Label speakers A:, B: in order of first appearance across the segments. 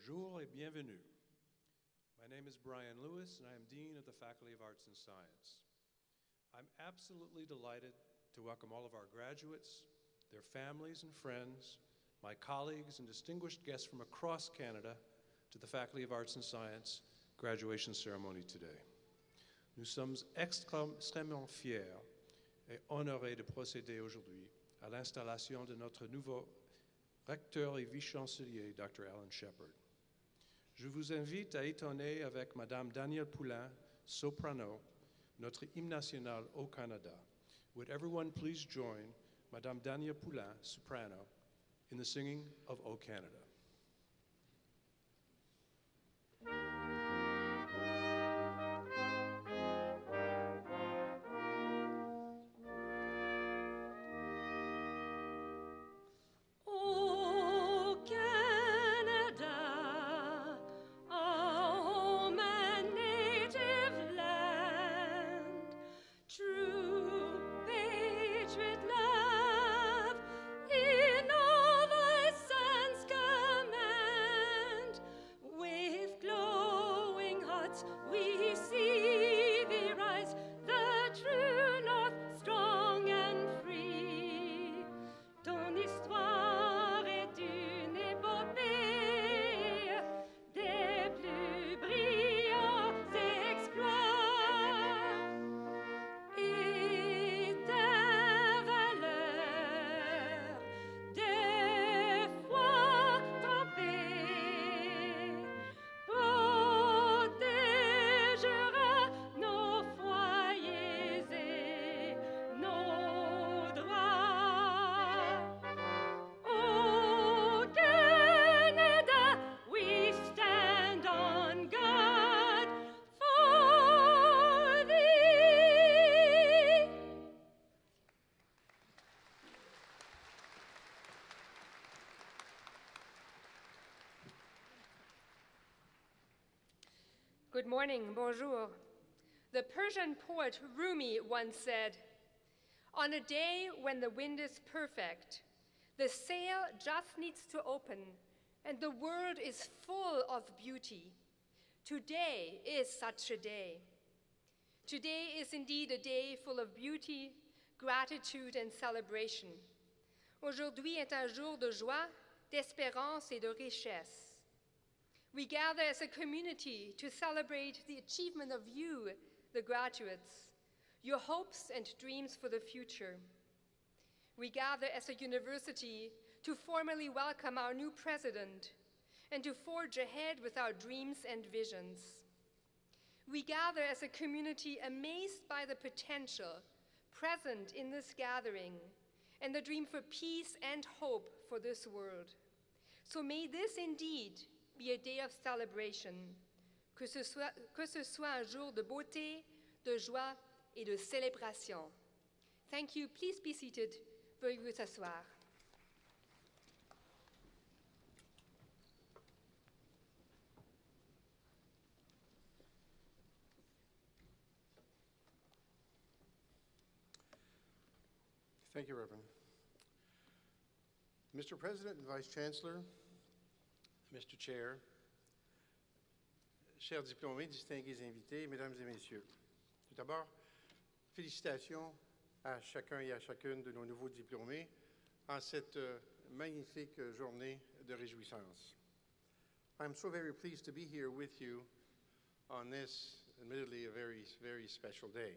A: Bonjour et bienvenue. My name is Brian Lewis, and I am Dean of the Faculty of Arts and Science. I'm absolutely delighted to welcome all of our graduates, their families and friends, my colleagues and distinguished guests from across Canada to the Faculty of Arts and Science graduation ceremony today. Nous sommes extrêmement fiers et honorés de procéder aujourd'hui à l'installation de notre nouveau recteur et vice-chancelier, Dr. Alan Shepard. Je vous invite à étonner avec Madame Danielle Poulin, soprano, notre hymne national au Canada. Would everyone please join Madame Danielle Poulin, soprano, in the singing of O Canada.
B: Good morning, bonjour. The Persian poet Rumi once said, "On a day when the wind is perfect, the sail just needs to open and the world is full of beauty. Today is such a day. Today is indeed a day full of beauty, gratitude, and celebration. Aujourd'hui est un jour de joie, d'espérance et de richesse. We gather as a community to celebrate the achievement of you, the graduates, your hopes and dreams for the future. We gather as a university to formally welcome our new president and to forge ahead with our dreams and visions. We gather as a community amazed by the potential present in this gathering and the dream for peace and hope for this world. So may this indeed be a day of celebration, que ce soit un jour de beauté, de joie et de célébration. Thank you. Please be seated. Veuillez vous asseoir.
C: Thank you, Reverend. Mr. President and Vice Chancellor, Mr. Chair, chers diplômés, distingués invités, mesdames et messieurs. Tout d'abord, félicitations à chacun et à chacune de nos nouveaux diplômés en cette magnifique journée de réjouissance. I'm so very pleased to be here with you on this, admittedly, a very, very special day.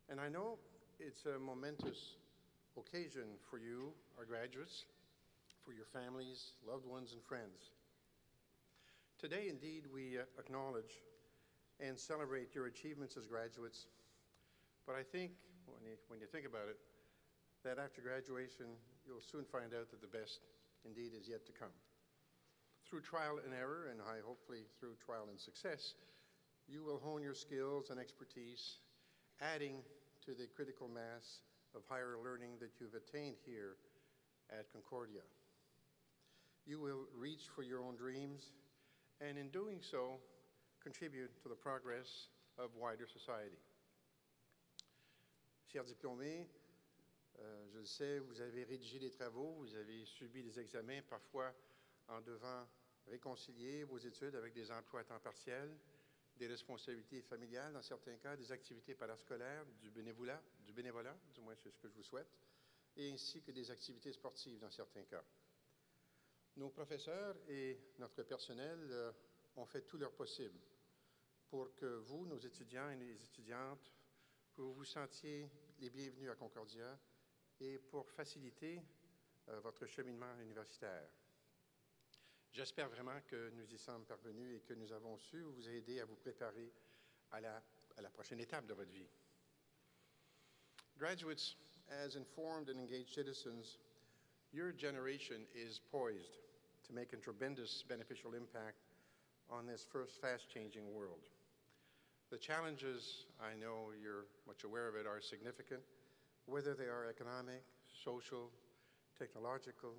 C: And I know it's a momentous occasion for you, our graduates, for your families, loved ones, and friends. Today, indeed, we acknowledge and celebrate your achievements as graduates, but I think, when you think about it, that after graduation, you'll soon find out that the best, indeed, is yet to come. Through trial and error, and hopefully through trial and success, you will hone your skills and expertise, adding to the critical mass of higher learning that you've attained here at Concordia. You will reach for your own dreams, and in doing so, contribute to the progress of wider society. Chers diplômés, je le sais, vous avez rédigé des travaux, vous avez subi des examens, parfois en devant réconcilier vos études avec des emplois à temps partiel, des responsabilités familiales dans certains cas, des activités parascolaires, du bénévolat, du moins c'est ce que je vous souhaite, et ainsi que des activités sportives dans certains cas. Nos professeurs et notre personnel ont fait tout leur possible pour que vous, nos étudiants et les étudiantes, que vous vous sentiez les bienvenus à Concordia et pour faciliter votre cheminement universitaire. J'espère vraiment que nous y sommes parvenus et que nous avons su vous aider à vous préparer à la prochaine étape de votre vie. Graduates, as informed and engaged citizens, your generation is poised to make a tremendous beneficial impact on this first fast-changing world. The challenges, I know you're much aware of it, are significant, whether they are economic, social, technological,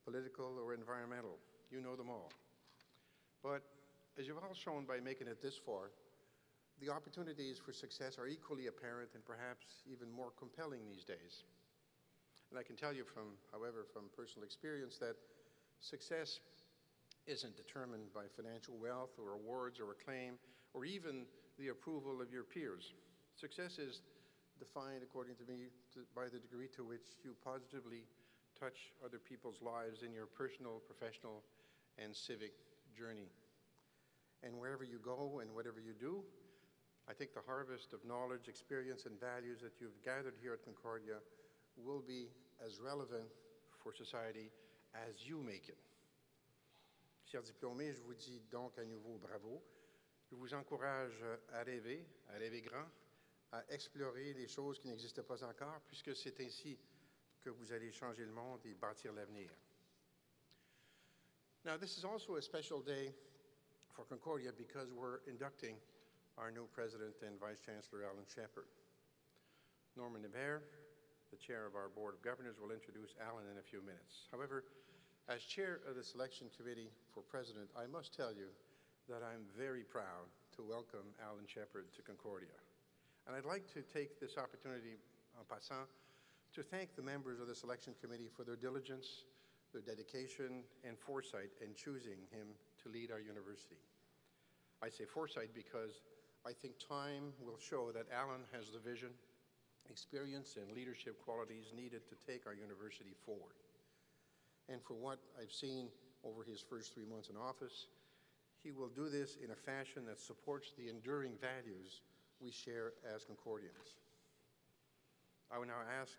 C: political, or environmental. You know them all. But as you've all shown by making it this far, the opportunities for success are equally apparent and perhaps even more compelling these days. And I can tell you however, from personal experience that success isn't determined by financial wealth or awards or acclaim or even the approval of your peers. Success is defined, according to me, by the degree to which you positively touch other people's lives in your personal, professional, and civic journey. And wherever you go and whatever you do, I think the harvest of knowledge, experience, and values that you've gathered here at Concordia will be as relevant for society as you make it. Chers diplômés, je vous dis donc à nouveau bravo. Je vous encourage à rêver grand, à explorer les choses qui n'existent pas encore, puisque c'est ainsi que vous allez changer le monde et bâtir l'avenir. Now, this is also a special day for Concordia because we're inducting our new President and Vice Chancellor, Alan Shepard. Norman Hébert, the Chair of our Board of Governors, will introduce Alan in a few minutes. However, as Chair of the Selection Committee for President, I must tell you that I'm very proud to welcome Alan Shepard to Concordia. And I'd like to take this opportunity, en passant, to thank the members of the Selection Committee for their diligence, their dedication, and foresight in choosing him to lead our university. I say foresight because I think time will show that Alan has the vision, experience, and leadership qualities needed to take our university forward. And for what I've seen over his first 3 months in office, he will do this in a fashion that supports the enduring values we share as Concordians. I will now ask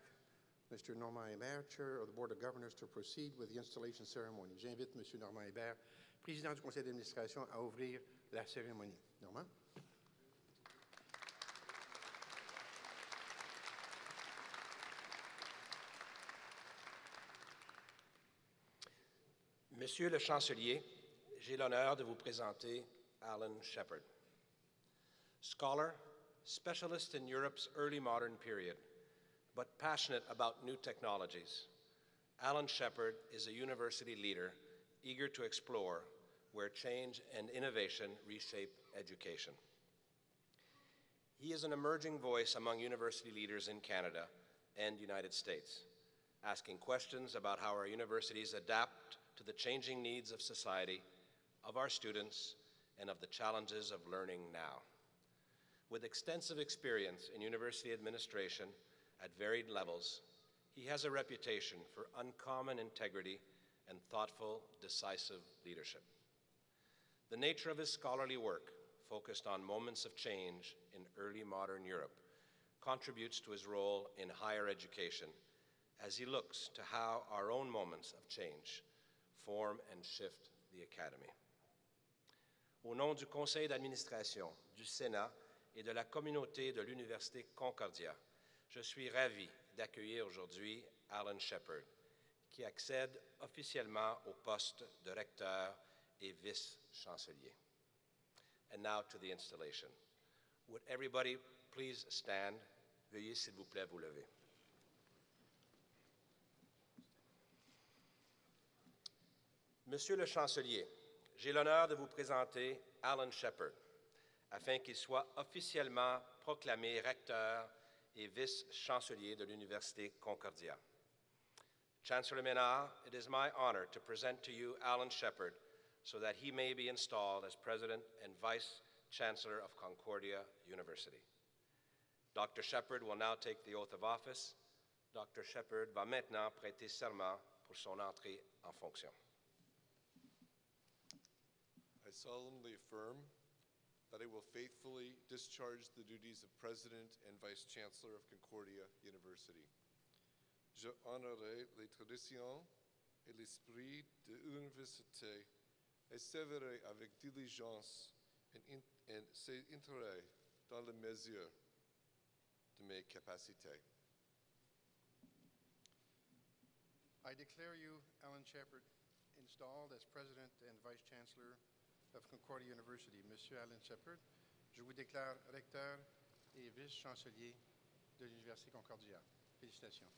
C: Mr. Normand Hébert, Chair of the Board of Governors, to proceed with the installation ceremony. J'invite M. Normand Hébert, Président du Conseil d'administration, à ouvrir la cérémonie. Normand?
D: Monsieur le Chancelier, j'ai l'honneur de vous présenter Alan Shepard. Scholar, specialist in Europe's early modern period, but passionate about new technologies, Alan Shepard is a university leader eager to explore where change and innovation reshape education. He is an emerging voice among university leaders in Canada and the United States, asking questions about how our universities adapt to the changing needs of society, of our students, and of the challenges of learning now. With extensive experience in university administration at varied levels, he has a reputation for uncommon integrity and thoughtful, decisive leadership. The nature of his scholarly work, focused on moments of change in early modern Europe, contributes to his role in higher education as he looks to how our own moments of change form and shift the academy. Au nom du Conseil d'administration, du Sénat et de la communauté de l'Université Concordia, je suis ravi d'accueillir aujourd'hui Alan Shepard, qui accède officiellement au poste de recteur et vice-chancelier. And now to the installation. Would everybody please stand? Veuillez s'il vous plaît vous lever. Monsieur le Chancelier, j'ai l'honneur de vous présenter Alan Shepard, afin qu'il soit officiellement proclamé recteur et vice-chancelier de l'Université Concordia. Chancellor Ménard, it is my honor to present to you Alan Shepard, so that he may be installed as President and Vice Chancellor of Concordia University. Dr. Shepard will now take the oath of office. Dr. Shepard va maintenant prêter serment pour son entrée en fonction.
E: I solemnly affirm that I will faithfully discharge the duties of President and Vice Chancellor of Concordia University. Je honorerai les traditions et l'esprit de l'université et sévérerai avec diligence et ses intérêts dans la mesure de mes capacités.
C: I declare you, Alan Shepard, installed as President and Vice Chancellor of Concordia University. Monsieur Alan Shepard, je vous déclare recteur et vice-chancelier de l'Université Concordia. Félicitations.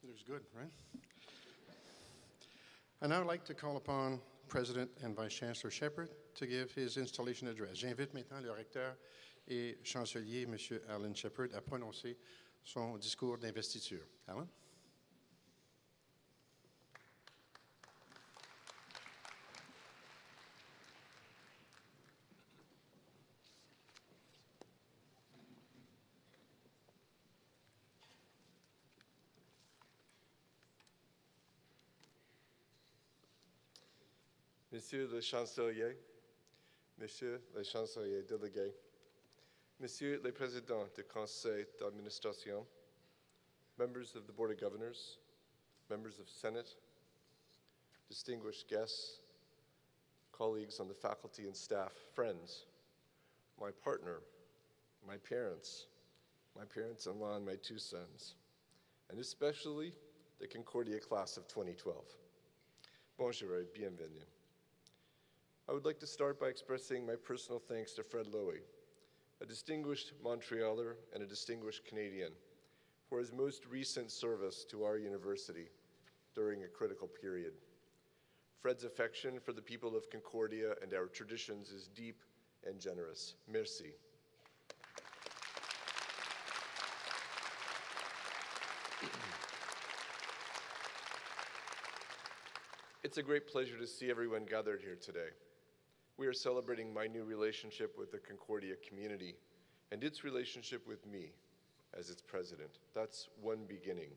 C: It looks good, right? I'd now like to call upon President and Vice Chancellor Shepard to give his installation address. J'invite maintenant le recteur et chancelier, M. Alan Shepard, à prononcer son discours d'investiture. Alan?
E: Monsieur le Chancelier, Monsieur le Chancelier délégué, Monsieur le Président du Conseil d'administration, members of the Board of Governors, members of Senate, distinguished guests, colleagues on the faculty and staff, friends, my partner, my parents-in-law and my two sons, and especially the Concordia class of 2012. Bonjour et bienvenue. I would like to start by expressing my personal thanks to Fred Lowy, a distinguished Montrealer and a distinguished Canadian, for his most recent service to our university during a critical period. Fred's affection for the people of Concordia and our traditions is deep and generous. Merci. It's a great pleasure to see everyone gathered here today. We are celebrating my new relationship with the Concordia community and its relationship with me as its president. That's one beginning.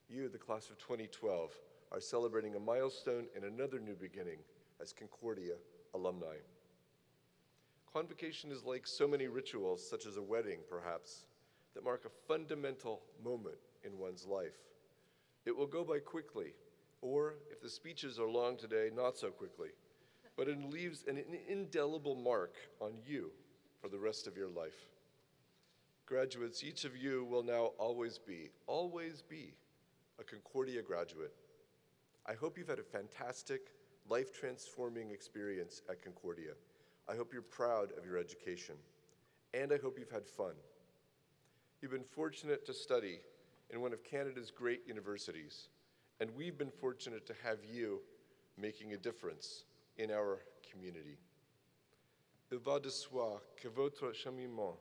E: You, the class of 2012, are celebrating a milestone and another new beginning as Concordia alumni. Convocation is like so many rituals, such as a wedding, perhaps, that mark a fundamental moment in one's life. It will go by quickly, or if the speeches are long today, not so quickly. But it leaves an indelible mark on you for the rest of your life. Graduates, each of you will now always be a Concordia graduate. I hope you've had a fantastic, life-transforming experience at Concordia. I hope you're proud of your education, and I hope you've had fun. You've been fortunate to study in one of Canada's great universities, and we've been fortunate to have you making a difference in our community. Il va de soi que votre cheminement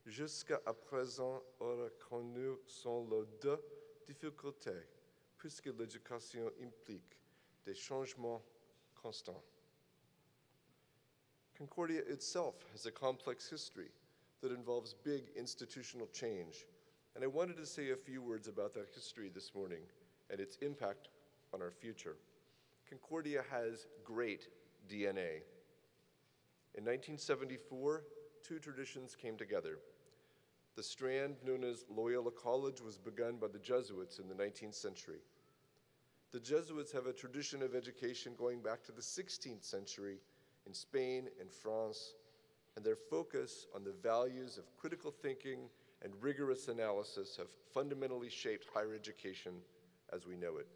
E: jusqu'à présent aura connu son lot de difficultés, puisque l'éducation implique des changements constants. Concordia itself has a complex history that involves big institutional change, and I wanted to say a few words about that history this morning and its impact on our future. Concordia has great DNA. In 1974, two traditions came together. The strand known as Loyola College was begun by the Jesuits in the 19th century. The Jesuits have a tradition of education going back to the 16th century in Spain and France, and their focus on the values of critical thinking and rigorous analysis have fundamentally shaped higher education as we know it.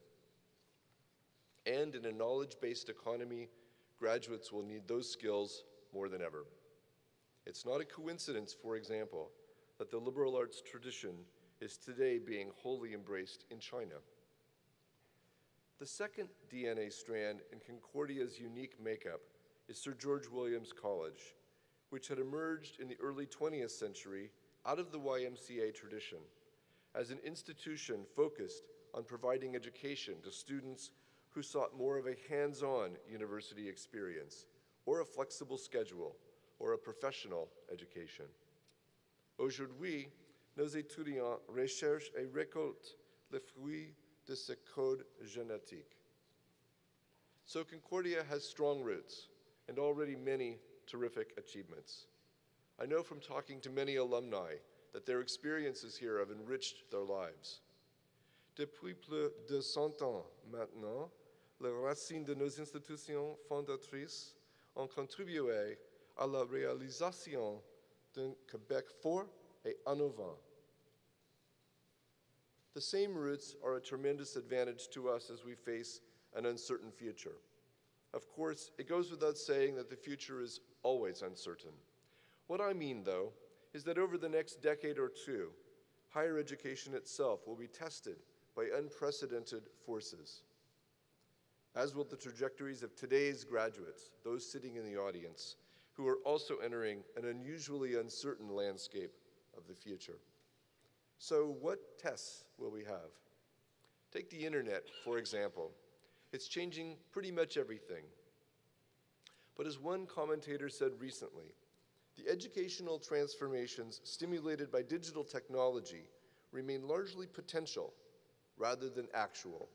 E: And in a knowledge-based economy, graduates will need those skills more than ever. It's not a coincidence, for example, that the liberal arts tradition is today being wholly embraced in China. The second DNA strand in Concordia's unique makeup is Sir George Williams College, which had emerged in the early 20th century out of the YMCA tradition as an institution focused on providing education to students who sought more of a hands-on university experience, or a flexible schedule, or a professional education. Aujourd'hui, nos étudiants recherchent et récoltent les fruits de ce code génétique. So Concordia has strong roots and already many terrific achievements. I know from talking to many alumni that their experiences here have enriched their lives. Depuis plus de 100 ans maintenant, les racines de nos institutions fondatrices ont contribué à la réalisation d'un Québec fort et innovant. The same roots are a tremendous advantage to us as we face an uncertain future. Of course, it goes without saying that the future is always uncertain. What I mean, though, is that over the next decade or two, higher education itself will be tested by unprecedented forces, as will the trajectories of today's graduates, those sitting in the audience, who are also entering an unusually uncertain landscape of the future. So what tests will we have? Take the internet, for example. It's changing pretty much everything. But as one commentator said recently, the educational transformations stimulated by digital technology remain largely potential rather than actual.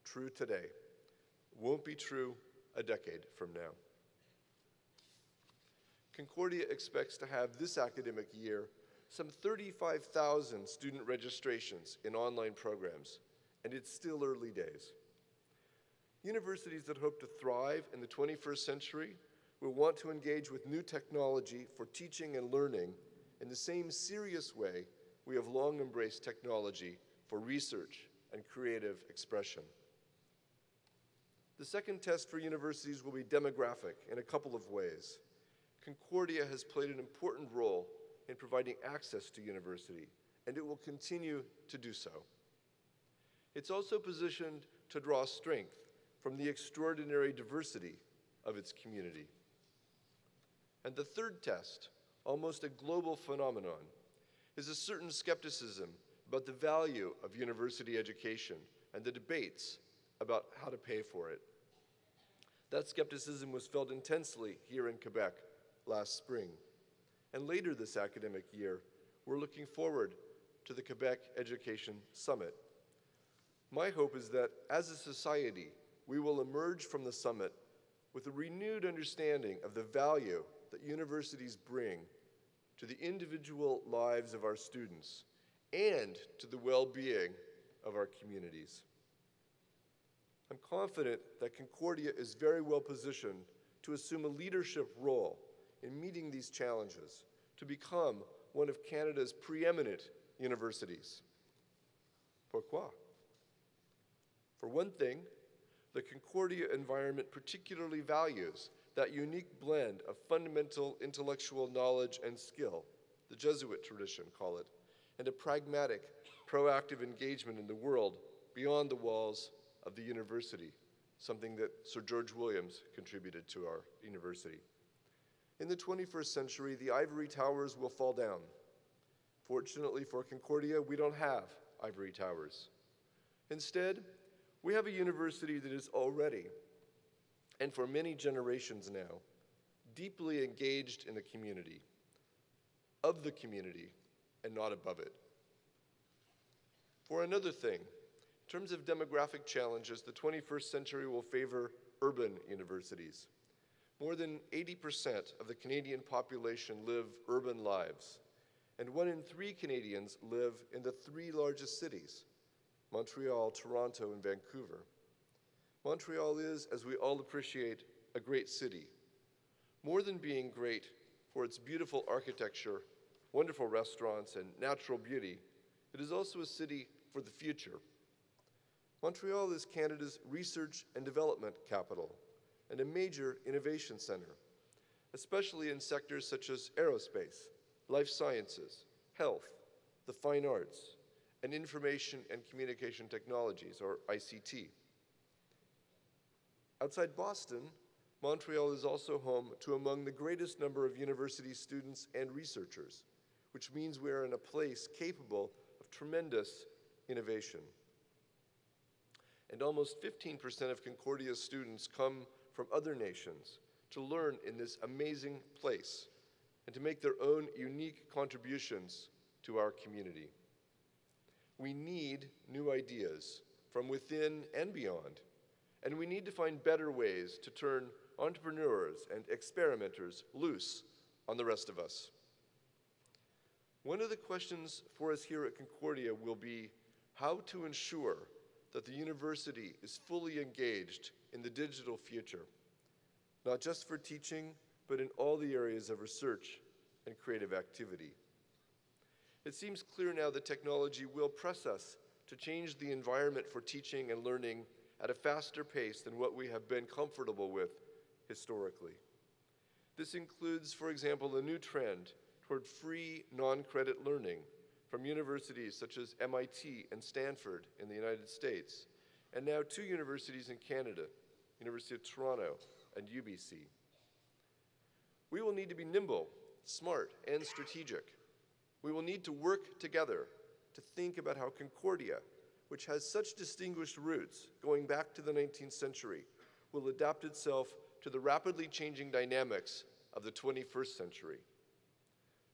E: True today, won't be true a decade from now. Concordia expects to have this academic year some 35,000 student registrations in online programs, and it's still early days. Universities that hope to thrive in the 21st century will want to engage with new technology for teaching and learning in the same serious way we have long embraced technology for research and creative expression. The second test for universities will be demographic in a couple of ways. Concordia has played an important role in providing access to university, and it will continue to do so. It's also positioned to draw strength from the extraordinary diversity of its community. And the third test, almost a global phenomenon, is a certain skepticism about the value of university education and the debates about how to pay for it. That skepticism was felt intensely here in Quebec last spring. And later this academic year, we're looking forward to the Quebec Education Summit. My hope is that as a society, we will emerge from the summit with a renewed understanding of the value that universities bring to the individual lives of our students and to the well-being of our communities. I'm confident that Concordia is very well positioned to assume a leadership role in meeting these challenges, to become one of Canada's preeminent universities. Pourquoi? For one thing, the Concordia environment particularly values that unique blend of fundamental intellectual knowledge and skill, the Jesuit tradition call it, and a pragmatic, proactive engagement in the world beyond the walls of the university, something that Sir George Williams contributed to our university. In the 21st century, the ivory towers will fall down. Fortunately for Concordia, we don't have ivory towers. Instead, we have a university that is already, and for many generations now, deeply engaged in the community, of the community, and not above it. For another thing, in terms of demographic challenges, the 21st century will favor urban universities. More than 80% of the Canadian population live urban lives, and 1 in 3 Canadians live in the 3 largest cities, Montreal, Toronto, and Vancouver. Montreal is, as we all appreciate, a great city. More than being great for its beautiful architecture, wonderful restaurants, and natural beauty, it is also a city for the future. Montreal is Canada's research and development capital and a major innovation center, especially in sectors such as aerospace, life sciences, health, the fine arts, and information and communication technologies, or ICT. Outside Boston, Montreal is also home to among the greatest number of university students and researchers, which means we are in a place capable of tremendous innovation. And almost 15% of Concordia's students come from other nations to learn in this amazing place and to make their own unique contributions to our community. We need new ideas from within and beyond, and we need to find better ways to turn entrepreneurs and experimenters loose on the rest of us. One of the questions for us here at Concordia will be how to ensure that the university is fully engaged in the digital future, not just for teaching, but in all the areas of research and creative activity. It seems clear now that technology will press us to change the environment for teaching and learning at a faster pace than what we have been comfortable with historically. This includes, for example, a new trend toward free non-credit learning from universities such as MIT and Stanford in the United States, and now 2 universities in Canada, University of Toronto and UBC. We will need to be nimble, smart, and strategic. We will need to work together to think about how Concordia, which has such distinguished roots going back to the 19th century, will adapt itself to the rapidly changing dynamics of the 21st century.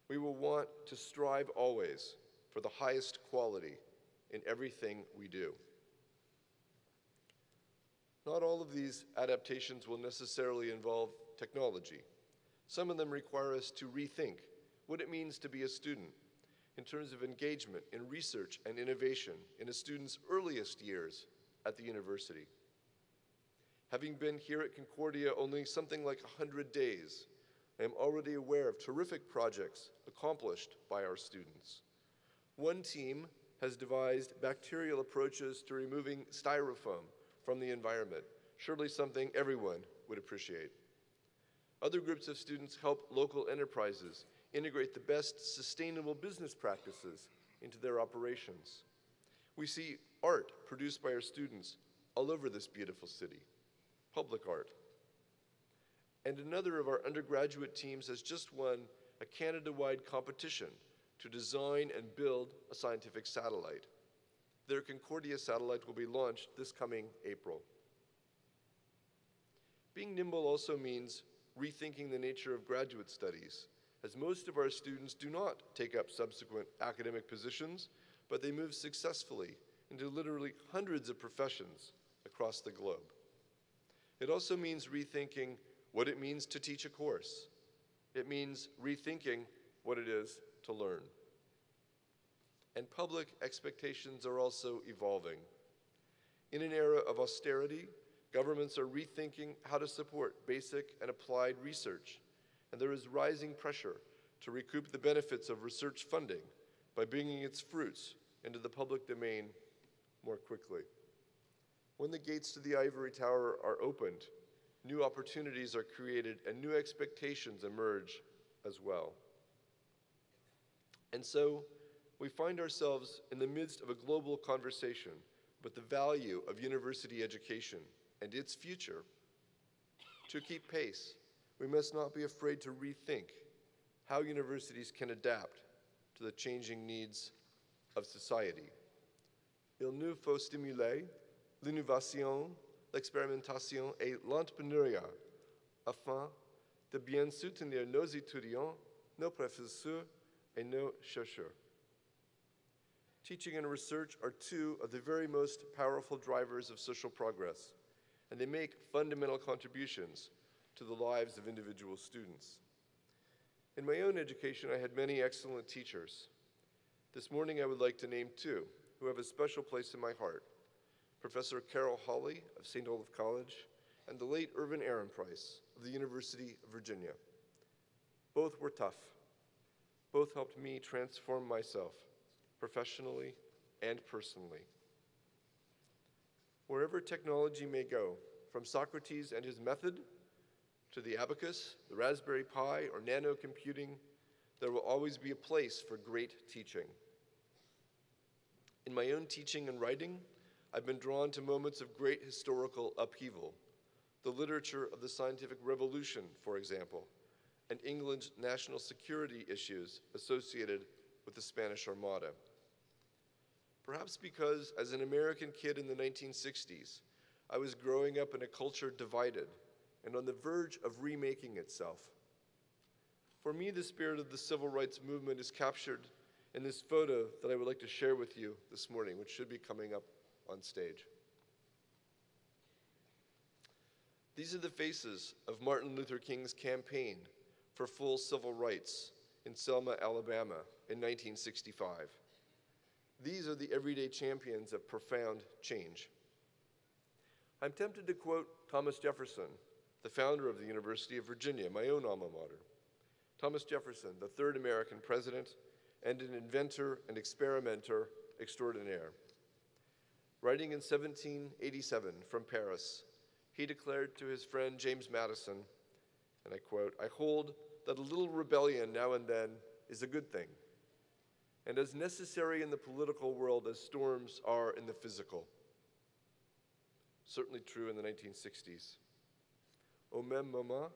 E: We will want to strive always for the highest quality in everything we do. Not all of these adaptations will necessarily involve technology. Some of them require us to rethink what it means to be a student in terms of engagement in research and innovation in a student's earliest years at the university. Having been here at Concordia only something like 100 days, I am already aware of terrific projects accomplished by our students. One team has devised bacterial approaches to removing styrofoam from the environment, surely something everyone would appreciate. Other groups of students help local enterprises integrate the best sustainable business practices into their operations. We see art produced by our students all over this beautiful city, public art. And another of our undergraduate teams has just won a Canada-wide competition to design and build a scientific satellite. Their Concordia satellite will be launched this coming April. Being nimble also means rethinking the nature of graduate studies, as most of our students do not take up subsequent academic positions, but they move successfully into literally hundreds of professions across the globe. It also means rethinking what it means to teach a course. It means rethinking what it is to learn. And public expectations are also evolving. In an era of austerity, governments are rethinking how to support basic and applied research, and there is rising pressure to recoup the benefits of research funding by bringing its fruits into the public domain more quickly. When the gates to the ivory tower are opened, new opportunities are created and new expectations emerge as well. And so, we find ourselves in the midst of a global conversation about the value of university education and its future. To keep pace, we must not be afraid to rethink how universities can adapt to the changing needs of society. Il nous faut stimuler l'innovation, l'expérimentation et l'entrepreneuriat afin de bien soutenir nos étudiants, nos professeurs, et nos chercheurs. Teaching and research are two of the very most powerful drivers of social progress, and they make fundamental contributions to the lives of individual students. In my own education, I had many excellent teachers. This morning, I would like to name two who have a special place in my heart: Professor Carol Hawley of St. Olaf College and the late Irvin Ehrenpreis of the University of Virginia. Both were tough. Both helped me transform myself professionally and personally. Wherever technology may go, from Socrates and his method to the abacus, the Raspberry Pi, or nanocomputing, there will always be a place for great teaching. In my own teaching and writing, I've been drawn to moments of great historical upheaval, the literature of the scientific revolution, for example, and England's national security issues associated with the Spanish Armada. Perhaps because, as an American kid in the 1960s, I was growing up in a culture divided and on the verge of remaking itself. For me, the spirit of the civil rights movement is captured in this photo that I would like to share with you this morning, which should be coming up on stage. These are the faces of Martin Luther King's campaign for full civil rights in Selma, Alabama in 1965. These are the everyday champions of profound change. I'm tempted to quote Thomas Jefferson, the founder of the University of Virginia, my own alma mater. Thomas Jefferson, the third American president and an inventor and experimenter extraordinaire. Writing in 1787 from Paris, he declared to his friend James Madison, and I quote, "I hold that a little rebellion now and then is a good thing, and as necessary in the political world as storms are in the physical." Certainly true in the 1960s. Au même moment,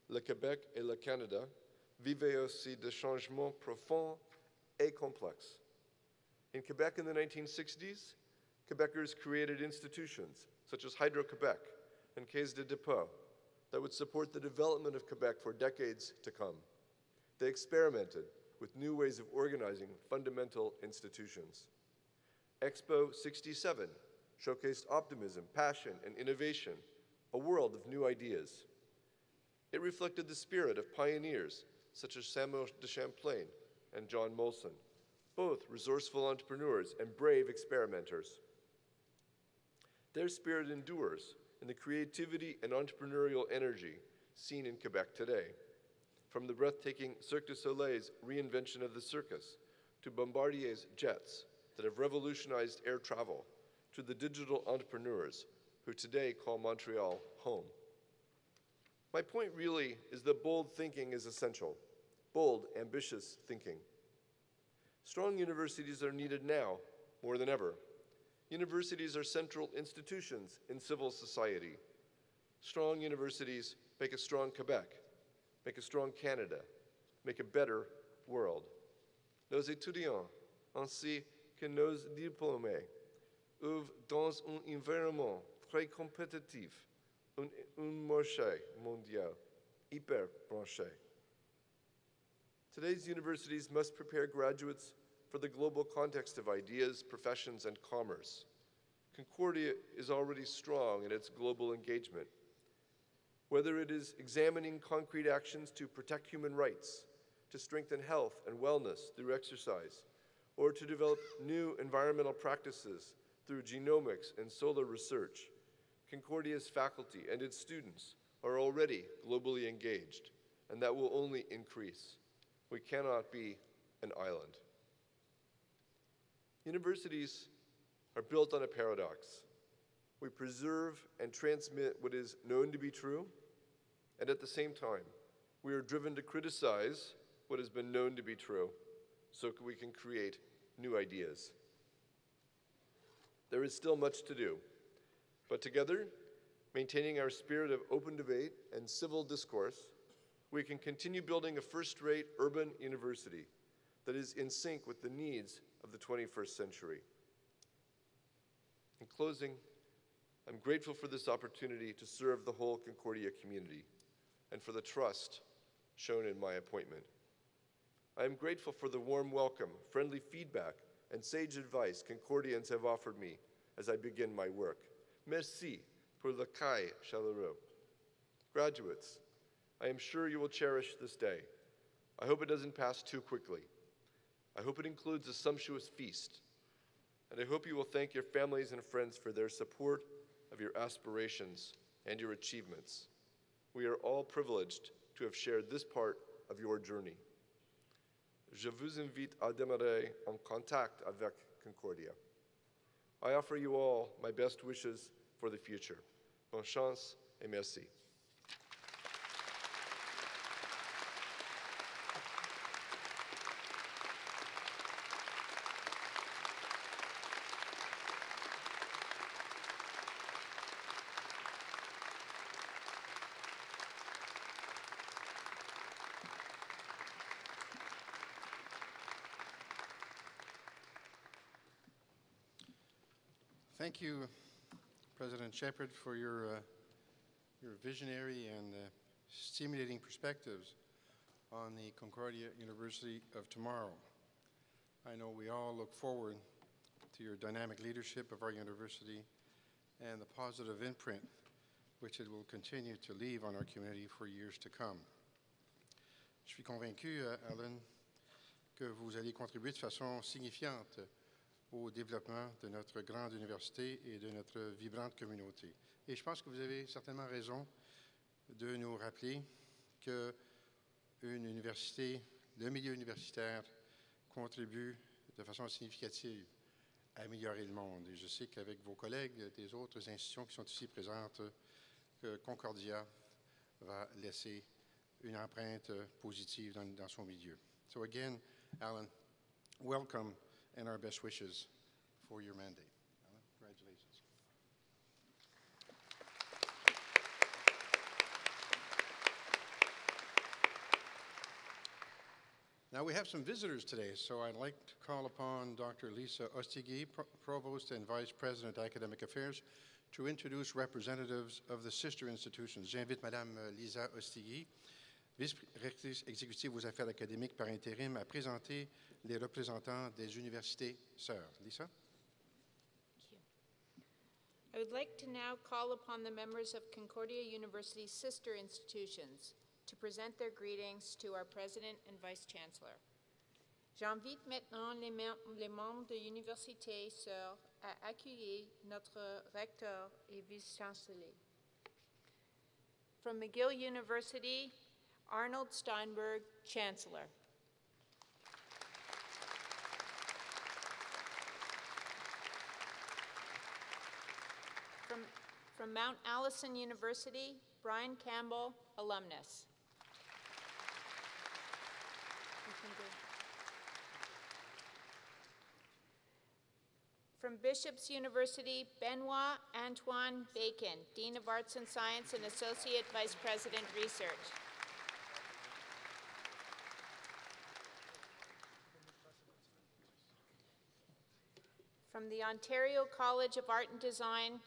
E: le Québec et le Canada vivaient aussi des changements profonds et complexes. In Quebec in the 1960s, Quebecers created institutions such as Hydro-Quebec and Caisse de dépôt that would support the development of Quebec for decades to come. They experimented with new ways of organizing fundamental institutions. Expo 67 showcased optimism, passion, and innovation, a world of new ideas. It reflected the spirit of pioneers such as Samuel de Champlain and John Molson, both resourceful entrepreneurs and brave experimenters. Their spirit endures in the creativity and entrepreneurial energy seen in Quebec today, from the breathtaking Cirque du Soleil's reinvention of the circus to Bombardier's jets that have revolutionized air travel, to the digital entrepreneurs who today call Montreal home. My point really is that bold thinking is essential, bold, ambitious thinking. Strong universities are needed now more than ever. Universities are central institutions in civil society. Strong universities make a strong Quebec, make a strong Canada, make a better world. Nos étudiants, ainsi que nos diplômés, œuvrent dans un environnement très compétitif, un marché mondial hyper branché. Today's universities must prepare graduates for the global context of ideas, professions, and commerce. Concordia is already strong in its global engagement. Whether it is examining concrete actions to protect human rights, to strengthen health and wellness through exercise, or to develop new environmental practices through genomics and solar research, Concordia's faculty and its students are already globally engaged, and that will only increase. We cannot be an island. Universities are built on a paradox. We preserve and transmit what is known to be true, and at the same time, we are driven to criticize what has been known to be true so we can create new ideas. There is still much to do, but together, maintaining our spirit of open debate and civil discourse, we can continue building a first-rate urban university that is in sync with the needs of the 21st century. In closing, I'm grateful for this opportunity to serve the whole Concordia community and for the trust shown in my appointment. I am grateful for the warm welcome, friendly feedback, and sage advice Concordians have offered me as I begin my work. Merci pour l'accueil chaleureux. Graduates, I am sure you will cherish this day. I hope it doesn't pass too quickly. I hope it includes a sumptuous feast. And I hope you will thank your families and friends for their support of your aspirations and your achievements. We are all privileged to have shared this part of your journey. Je vous invite à demeurer en contact avec Concordia. I offer you all my best wishes for the future. Bonne chance et merci.
C: Thank you, President Shepherd, for your visionary and stimulating perspectives on the Concordia University of tomorrow. I know we all look forward to your dynamic leadership of our university and the positive imprint which it will continue to leave on our community for years to come. Je suis convaincu, Alan, que vous allez contribuer de façon signifiante au développement de notre grande université et de notre vibrante communauté. Et je pense que vous avez certainement raison de nous rappeler qu'une université, le milieu universitaire, contribue de façon significative à améliorer le monde. Et je sais qu'avec vos collègues des autres institutions qui sont ici présentes, que Concordia va laisser une empreinte positive dans son milieu. So again, Alan, welcome and our best wishes for your mandate. Alan, congratulations. Now we have some visitors today, so I'd like to call upon Dr. Lisa Ostigui, Provost and Vice President Academic Affairs, to introduce representatives of the sister institutions. J'invite Madame Lisa Ostigui, vice-rectrice exécutive aux affaires académiques par intérim, à présenter les représentants des universités sœurs. Lisa?
F: Thank you. I would like to now call upon the members of Concordia University's sister institutions to present their greetings to our President and Vice-Chancellor. J'invite maintenant les membres de l'Université Sœur à accueillir notre recteur et vice-chancelier. From McGill University, Arnold Steinberg, Chancellor. From Mount Allison University, Brian Campbell, alumnus. From Bishop's University, Benoit Antoine Bacon, Dean of Arts and Science and Associate Vice President, Research. From the Ontario College of Art and Design,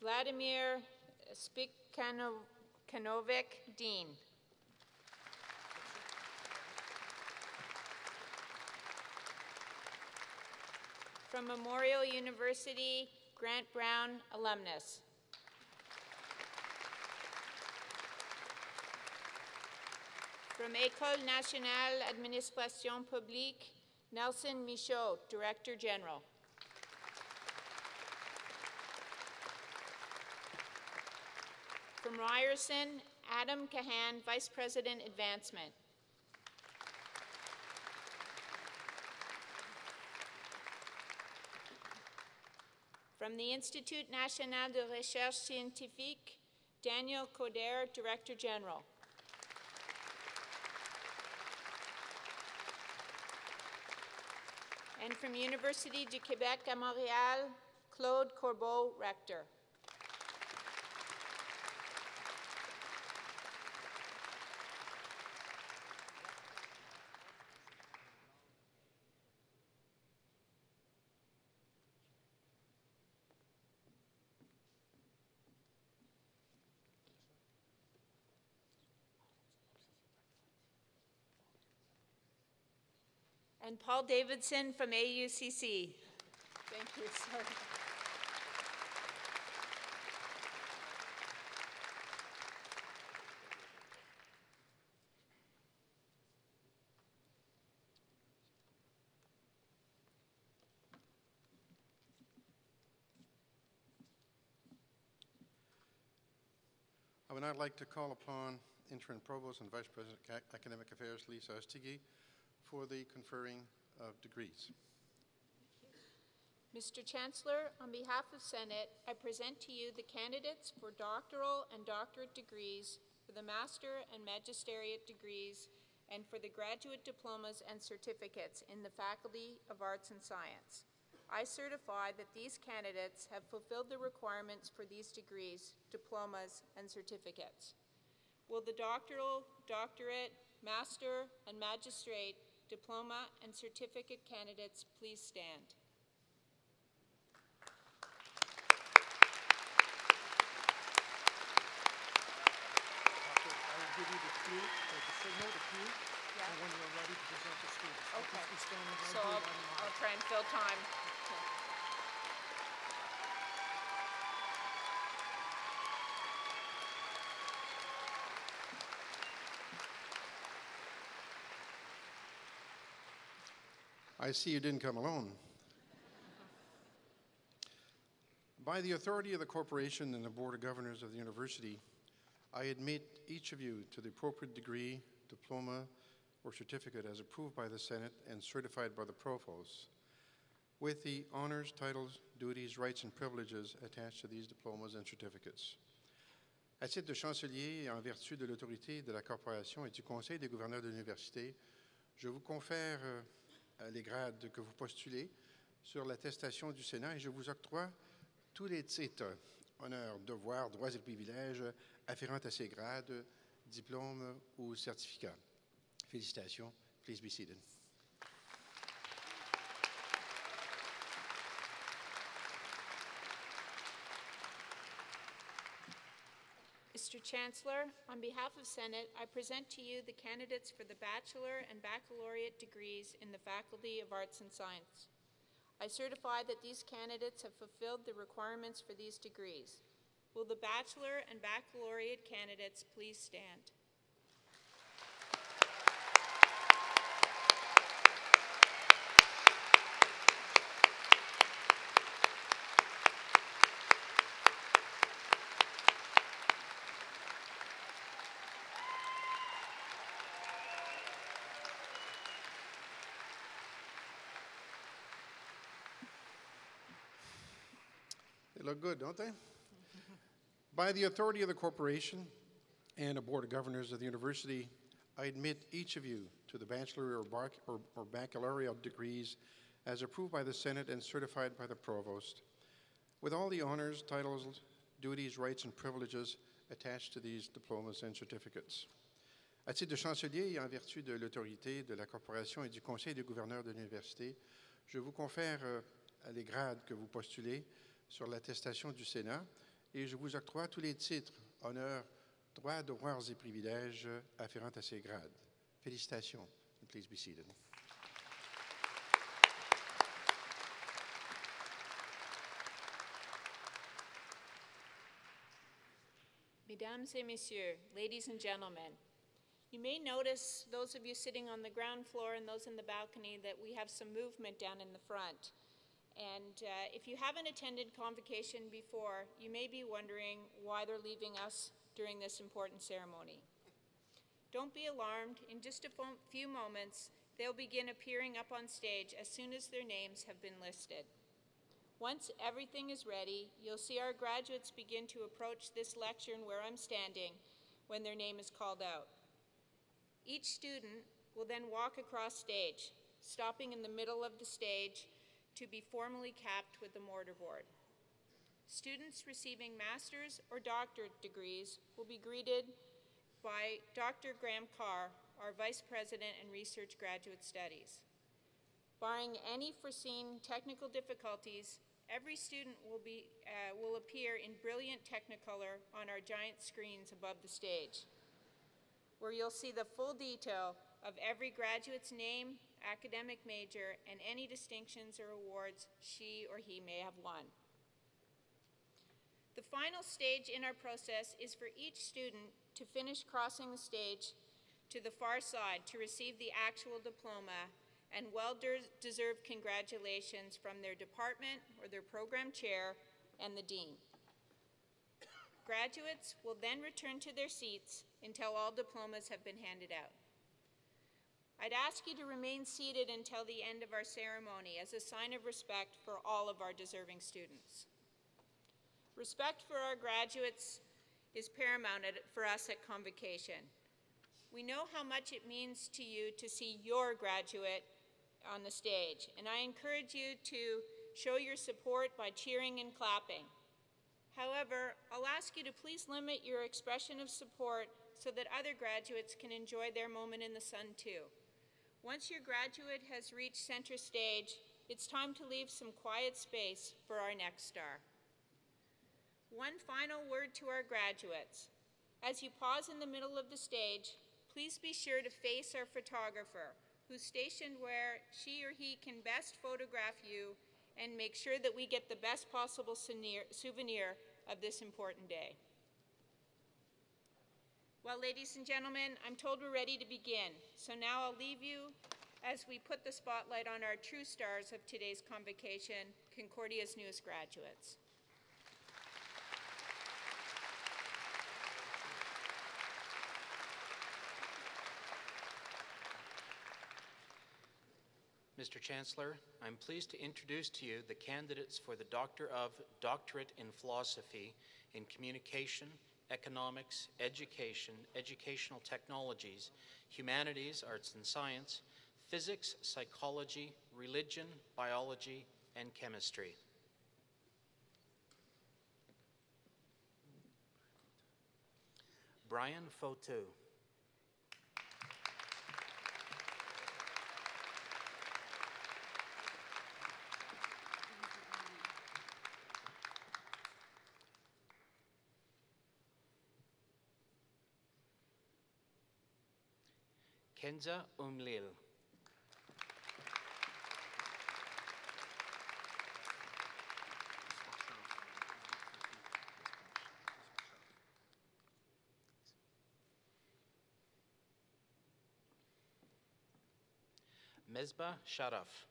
F: Vladimir Spikkanovic, Dean. From Memorial University, Grant Brown, alumnus. From École Nationale Administration Publique, Nelson Michaud, Director General. From Ryerson, Adam Cahan, Vice President, Advancement. From the Institut National de Recherche Scientifique, Daniel Coder, Director General. And from Université du Québec à Montréal, Claude Corbeau, Rector. And Paul Davidson from AUCC. Thank you, sir.
C: I would now like to call upon Interim Provost and Vice President Academic Affairs Lisa Ostigui for the conferring of degrees.
F: Mr. Chancellor, on behalf of Senate, I present to you the candidates for doctoral and doctorate degrees, for the master and magisteriate degrees, and for the graduate diplomas and certificates in the Faculty of Arts and Science. I certify that these candidates have fulfilled the requirements for these degrees, diplomas, and certificates. Will the doctoral, doctorate, master, and magistrate diploma and certificate candidates please stand?
C: I will give you the cue, the signal, the cue,
F: Yeah.
C: and when you're ready to present the students.
F: Okay.
C: Please stand and
F: So
C: don't do it anymore.
F: I'll try and fill time.
C: I see you didn't come alone. By the authority of the corporation and the Board of Governors of the University, I admit each of you to the appropriate degree, diploma, or certificate as approved by the Senate and certified by the Provost, with the honors, titles, duties, rights, and privileges attached to these diplomas and certificates. À titre de chancelier et en vertu de l'autorité de la corporation et du Conseil des gouverneurs de l'université, je vous confère les grades que vous postulez sur l'attestation du Sénat et je vous octroie tous les titres, honneurs, devoirs, droits et privilèges afférents à ces grades, diplômes ou certificats. Félicitations. Please be seated.
F: Mr. Chancellor, on behalf of Senate, I present to you the candidates for the bachelor and baccalaureate degrees in the Faculty of Arts and Science. I certify that these candidates have fulfilled the requirements for these degrees. Will the bachelor and baccalaureate candidates please stand?
C: They look good, don't they? By the authority of the corporation and a Board of Governors of the University, I admit each of you to the bachelor or baccalaureate degrees as approved by the Senate and certified by the Provost, with all the honors, titles, duties, rights, and privileges attached to these diplomas and certificates. À titre de chancelier et en vertu de l'autorité de la corporation et du Conseil des gouverneurs de l'université, je vous confère les grades que vous postulez sur l'attestation du Sénat et je vous octroie tous les titres, honneurs, droits, devoirs et privilèges afférents à ces grades. Félicitations. Please be seated.
F: Mesdames et messieurs, ladies and gentlemen, you may notice, those of you sitting on the ground floor and those in the balcony, that we have some movement down in the front. And if you haven't attended Convocation before, you may be wondering why they're leaving us during this important ceremony. Don't be alarmed. In just a few moments, they'll begin appearing up on stage as soon as their names have been listed. Once everything is ready, you'll see our graduates begin to approach this lectern where I'm standing when their name is called out. Each student will then walk across stage, stopping in the middle of the stage to be formally capped with a mortarboard. Students receiving master's or doctorate degrees will be greeted by Dr. Graham Carr, our Vice President and Research Graduate Studies. Barring any foreseen technical difficulties, every student will appear in brilliant Technicolor on our giant screens above the stage, where you'll see the full detail of every graduate's name, academic major, and any distinctions or awards she or he may have won. The final stage in our process is for each student to finish crossing the stage to the far side to receive the actual diploma and well-deserved congratulations from their department or their program chair and the dean. Graduates will then return to their seats until all diplomas have been handed out. I'd ask you to remain seated until the end of our ceremony as a sign of respect for all of our deserving students. Respect for our graduates is paramount for us at Convocation. We know how much it means to you to see your graduate on the stage, and I encourage you to show your support by cheering and clapping. However, I'll ask you to please limit your expression of support so that other graduates can enjoy their moment in the sun too. Once your graduate has reached center stage, it's time to leave some quiet space for our next star. One final word to our graduates. As you pause in the middle of the stage, please be sure to face our photographer, who's stationed where she or he can best photograph you and make sure that we get the best possible souvenir of this important day. Well, ladies and gentlemen, I'm told we're ready to begin. So now I'll leave you as we put the spotlight on our true stars of today's convocation, Concordia's newest graduates.
G: Mr. Chancellor, I'm pleased to introduce to you the candidates for the Doctorate in Philosophy in Communication, Economics, Education, Educational Technologies, Humanities, Arts and Science, Physics, Psychology, Religion, Biology, and Chemistry. Brian Fotu. Kenza Umlil. Mesbah Sharaf.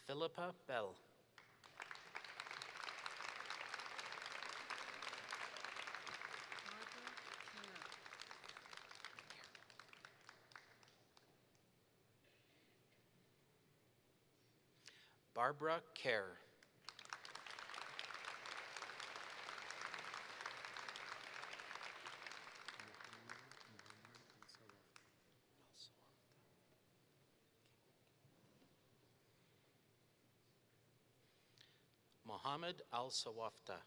G: Philippa Bell. Barbara Kerr. Mohammed Al-Sawafta.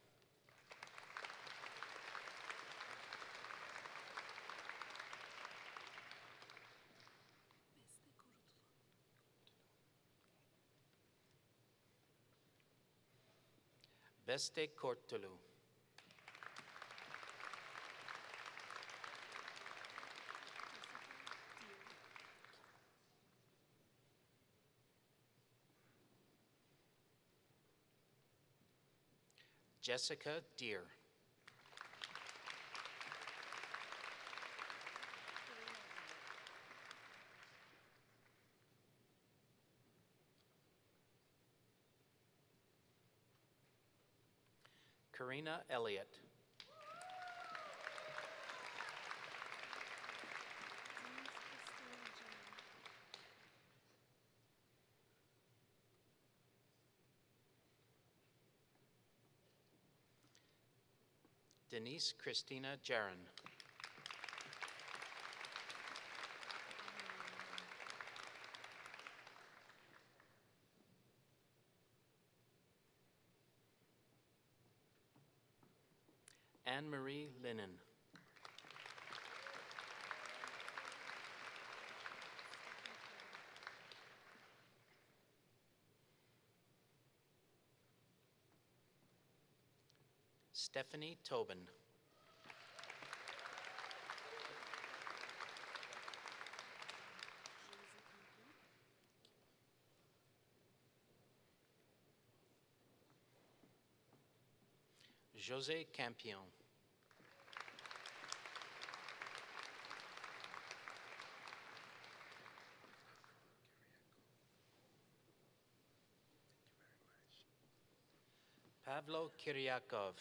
G: Beste Kortulu. Jessica Deer. Karina Elliott. Denise Christina Jaron. Anne-Marie Linen. Stephanie Tobin. José Campion. Pavlo Kiryakov.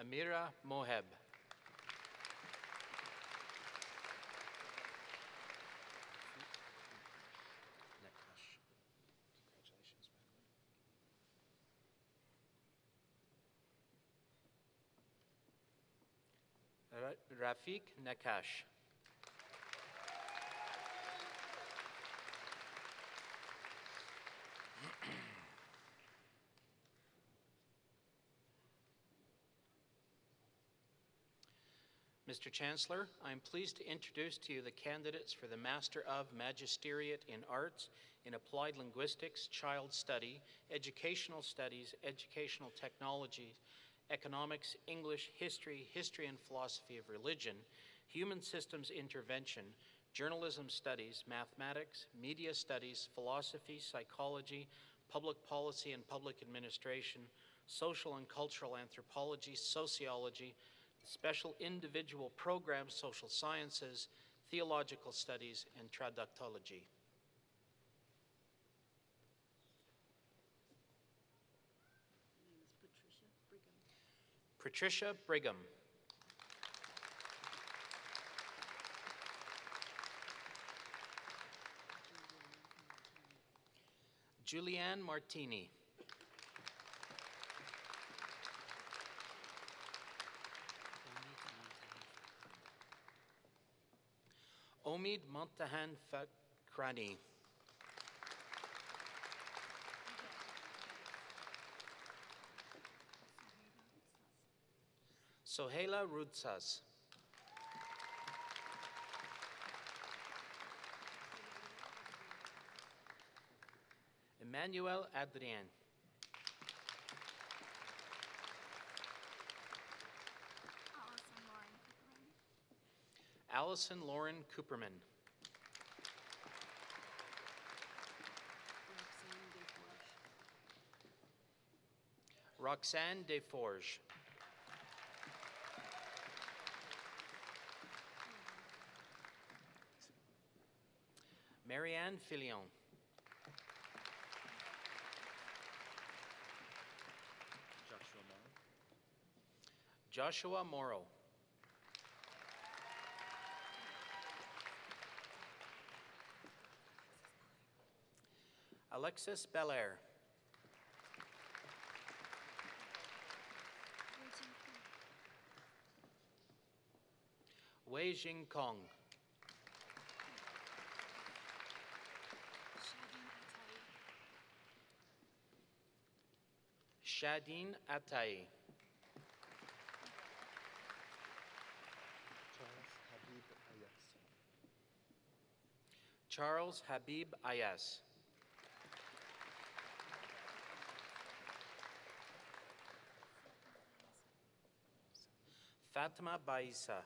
G: Amira Moheb. Rafik Nakash. Mr. Chancellor, I am pleased to introduce to you the candidates for the Master of Magisteriate in Arts in Applied Linguistics, Child Study, Educational Studies, Educational Technologies, Economics, English, History, History and Philosophy of Religion, Human Systems Intervention, Journalism Studies, Mathematics, Media Studies, Philosophy, Psychology, Public Policy and Public Administration, Social and Cultural Anthropology, Sociology, Special Individual Programs, Social Sciences, Theological Studies, and Traductology. Patricia Brigham. Julianne Martini. Omid Montahan Fakrani. Soheila Rudsas. Emmanuel Adrien. Allison Lauren Cooperman. Roxanne Desforges. Marianne Filion. Joshua Morrow. Alexis Belair. Wei Jing Kong. Shadeen Atai. Charles Habib Ayas. Fatima Baisa.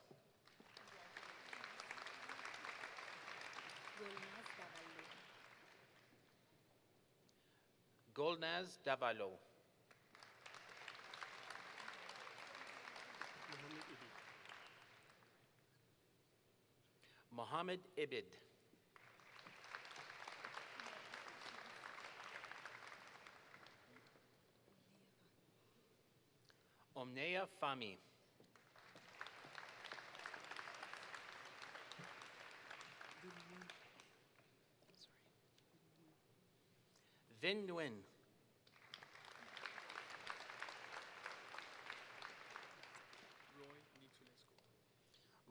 G: Golnaz Davalo. Mohammed Ibid. Omnea Fami. Vin Nguyen.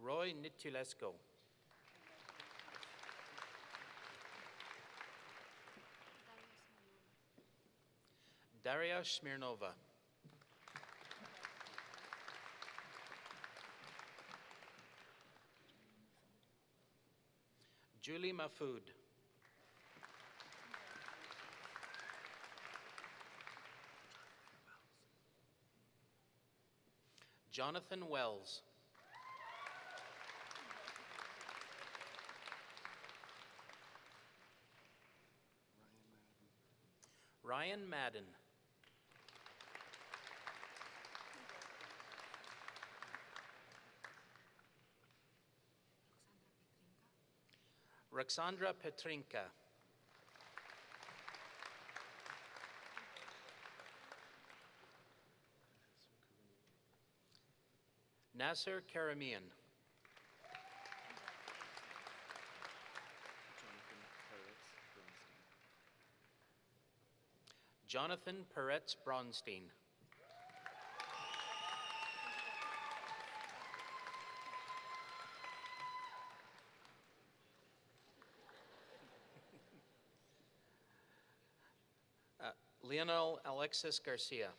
G: Roy Nitulesco. Daria Smirnova. Julie Mafood. Jonathan Wells. Ryan Madden. Roxandra Petrinka. Nasser Karamian. Jonathan Peretz Bronstein. Leonel Alexis Garcia.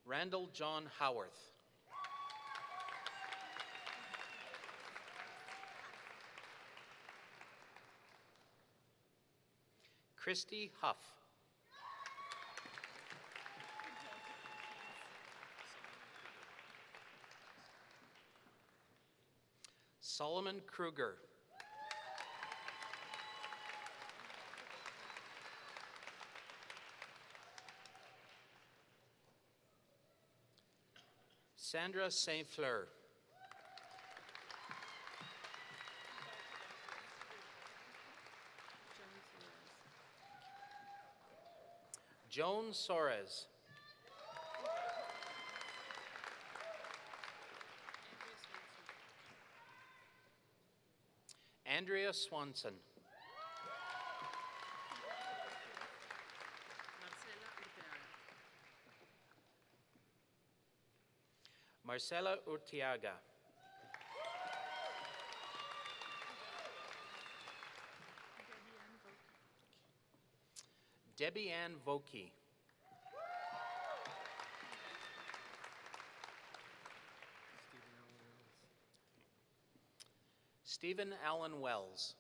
G: Randall John Howarth. Christy Huff. Solomon Kruger. Sandra St. Fleur. Joan Soares. Andrea Swanson. Marcela Urtiaga. Debbie Ann Vokey. Stephen Allen Wells.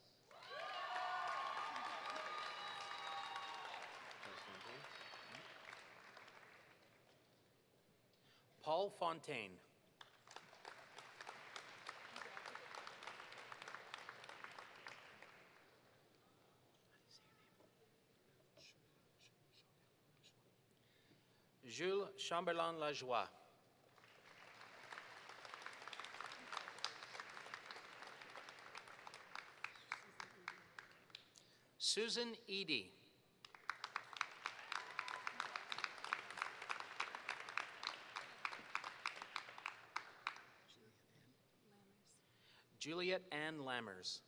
G: Paul Fontaine. Jules Chamberlain-Lajoie. Susan Eady. Juliet Ann Lammers.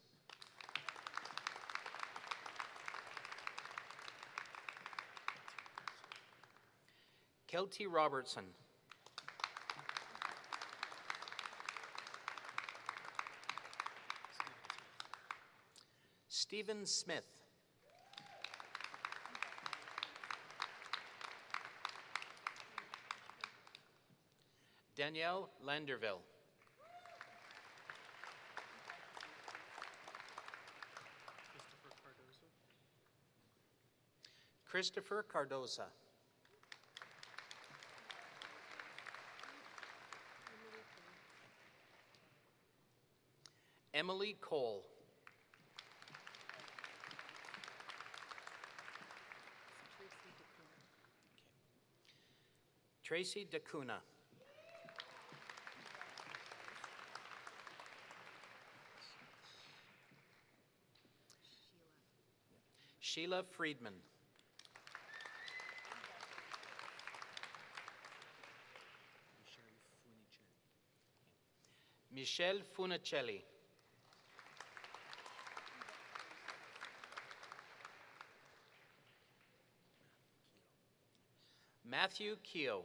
G: Kelty Robertson. Stephen Smith. Danielle Landerville. Christopher Cardoza. Emily Cole. Tracy DeCuna. Sheila Friedman. Michelle Funicelli. Matthew Keogh.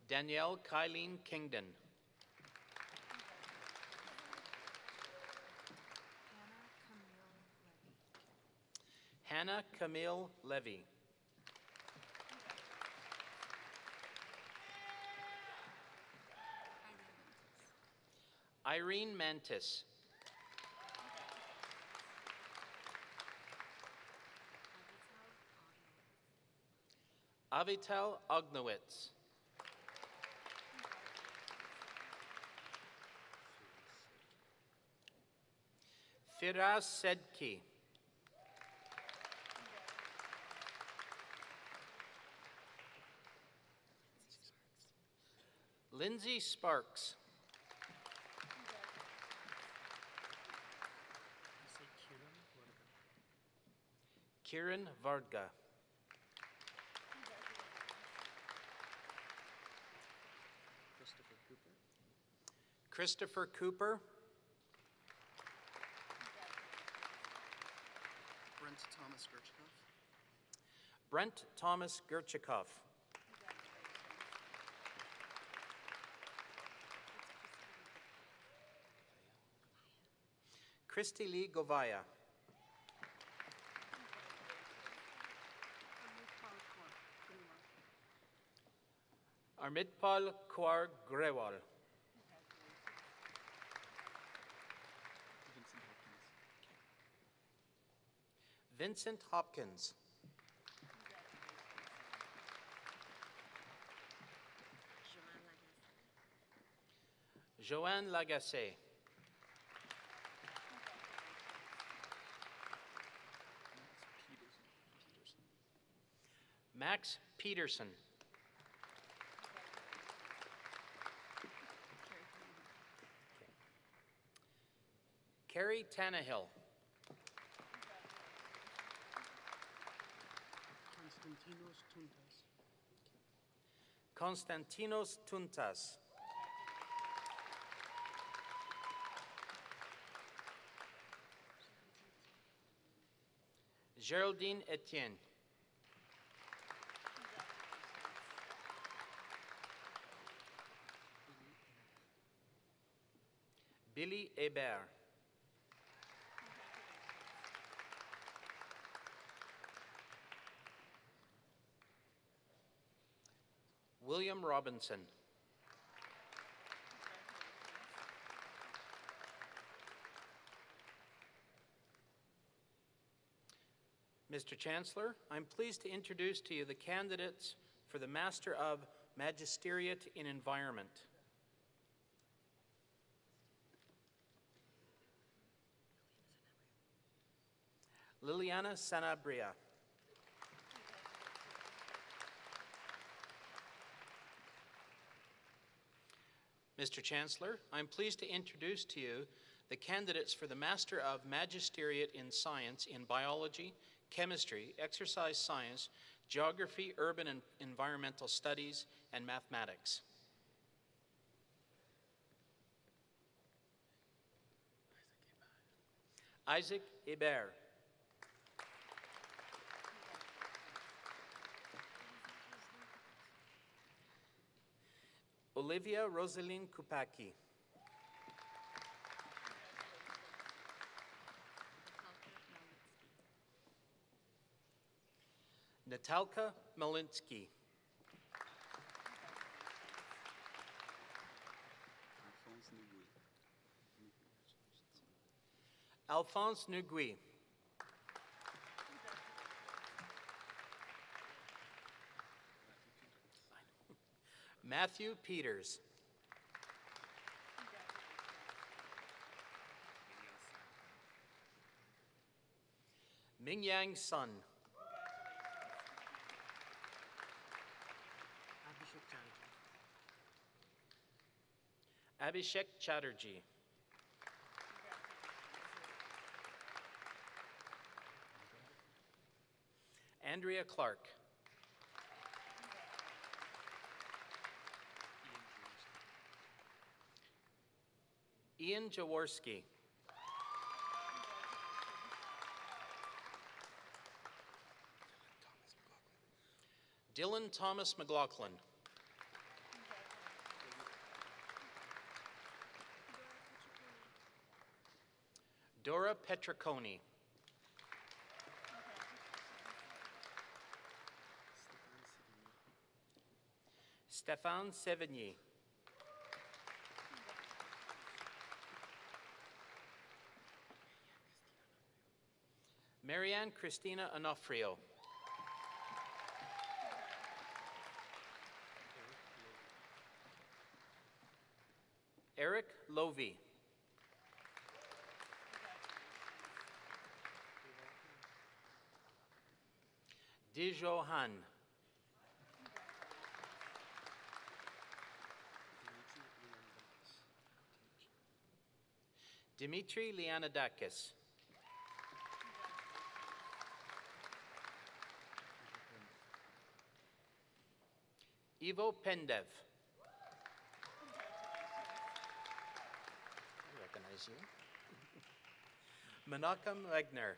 G: Danielle Kylene Kingdon. Hannah Camille Levy. Irene Mantis. Avital Ognowitz. Firas Sedki. Lindsay Sparks. Kieran Vardga. Christopher Cooper.
H: Brent Thomas Gerchikoff.
G: Brent Thomas Gerchikoff. Christy Lee Govaya. Armitpal Kaur Grewal. Vincent Hopkins. Joanne Lagacé. Max Peterson. Carrie Tannehill. Konstantinos Tuntas. Geraldine Etienne. Billy Hébert. William Robinson. Mr. Chancellor, I'm pleased to introduce to you the candidates for the Master of Magisteriate in Environment. Liliana Sanabria. Mr. Chancellor, I'm pleased to introduce to you the candidates for the Master of Magisteriate in Science in Biology, Chemistry, Exercise Science, Geography, Urban and Environmental Studies, and Mathematics. Isaac Hébert. Olivia Rosaline Kupaki. Natalka Malinsky. Alphonse Nugui. Matthew Peters. Mingyang Sun. Abhishek Chatterjee. Andrea Clark. Ian Jaworski. Dylan Thomas McLaughlin. Dora Petriconi. Stéphane Sevigny. Marianne Christina Onofrio. Eric Lovey. Dijo Han. Dimitri Lianadakis. Ivo Pendev. I recognize you. Menachem Regner.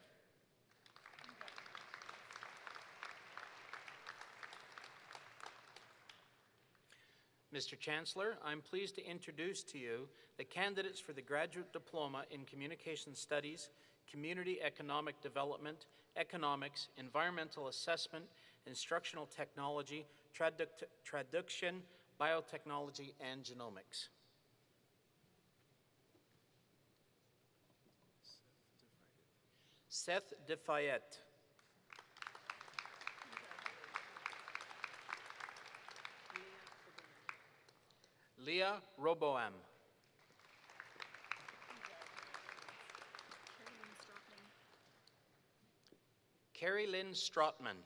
G: Mr. Chancellor, I'm pleased to introduce to you the candidates for the Graduate Diploma in Communication Studies, Community Economic Development, Economics, Environmental Assessment, Instructional Technology, Traduction, Biotechnology, and Genomics. Seth DeFayette. Leah Roboam. Carrie Lynn Strotman.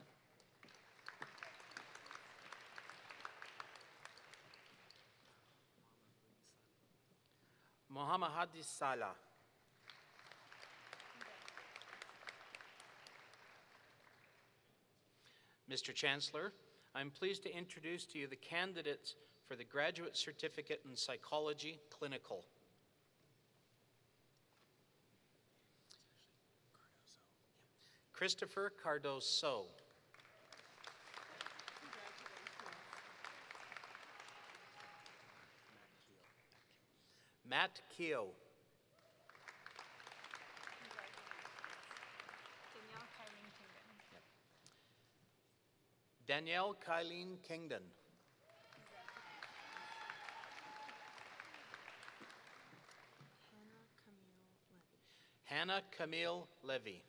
G: Mohammed Hadi Salah. Mr. Chancellor, I'm pleased to introduce to you the candidates for the Graduate Certificate in Psychology Clinical. Christopher Cardoso. Matt Keogh. Danielle Kylene Kingdon. Hannah Camille Levy.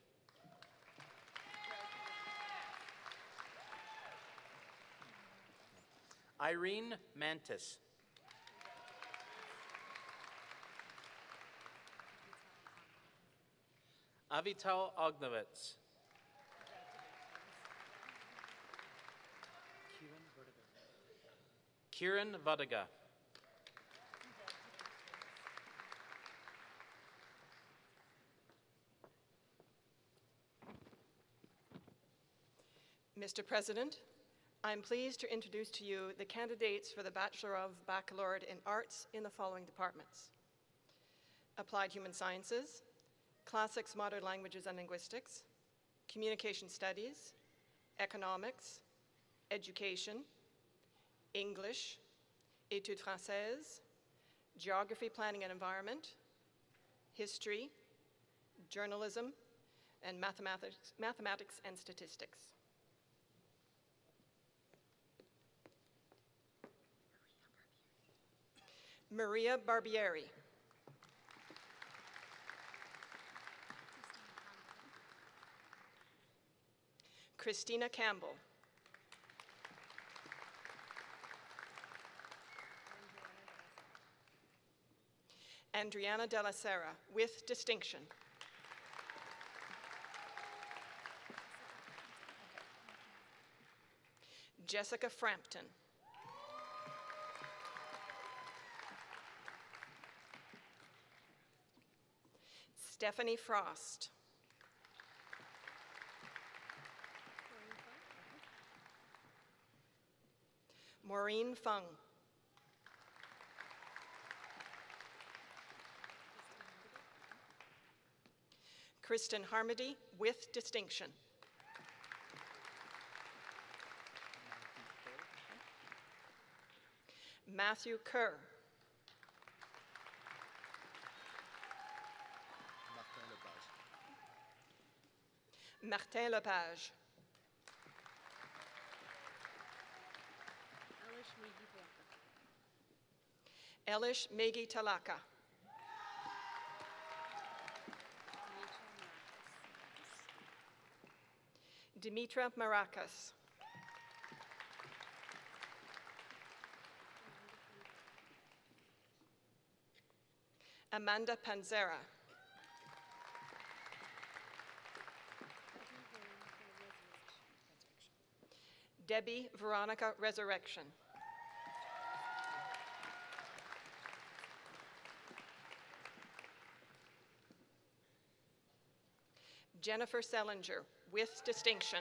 G: Irene Mantis. Avital Ognovitz. Kieran Vadaga.
I: Mr. President, I'm pleased to introduce to you the candidates for the Bachelor of Baccalaureate in Arts in the following departments: Applied Human Sciences, Classics, Modern Languages and Linguistics, Communication Studies, Economics, Education, English, Études Françaises, Geography, Planning and Environment, History, Journalism, and Mathematics and Statistics. Maria Barbieri. Christina Campbell. Adriana Della Sera, with distinction. Jessica Frampton. Stephanie Frost. Maureen Fung. Kristen Harmody with distinction. Matthew Kerr. Martin Lepage. Elish Megi Talaka. Dimitra Maracas. Amanda Panzera. Debbie Veronica Resurrection. Jennifer Selinger with distinction.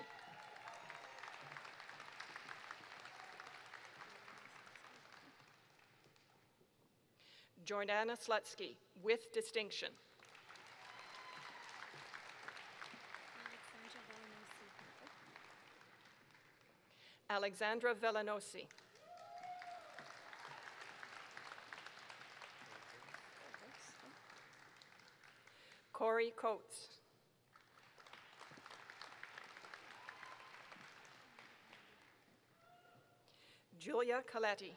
I: Jordana Slutsky with distinction. Alexandra Vellanosi. Corey Coates. Julia Coletti.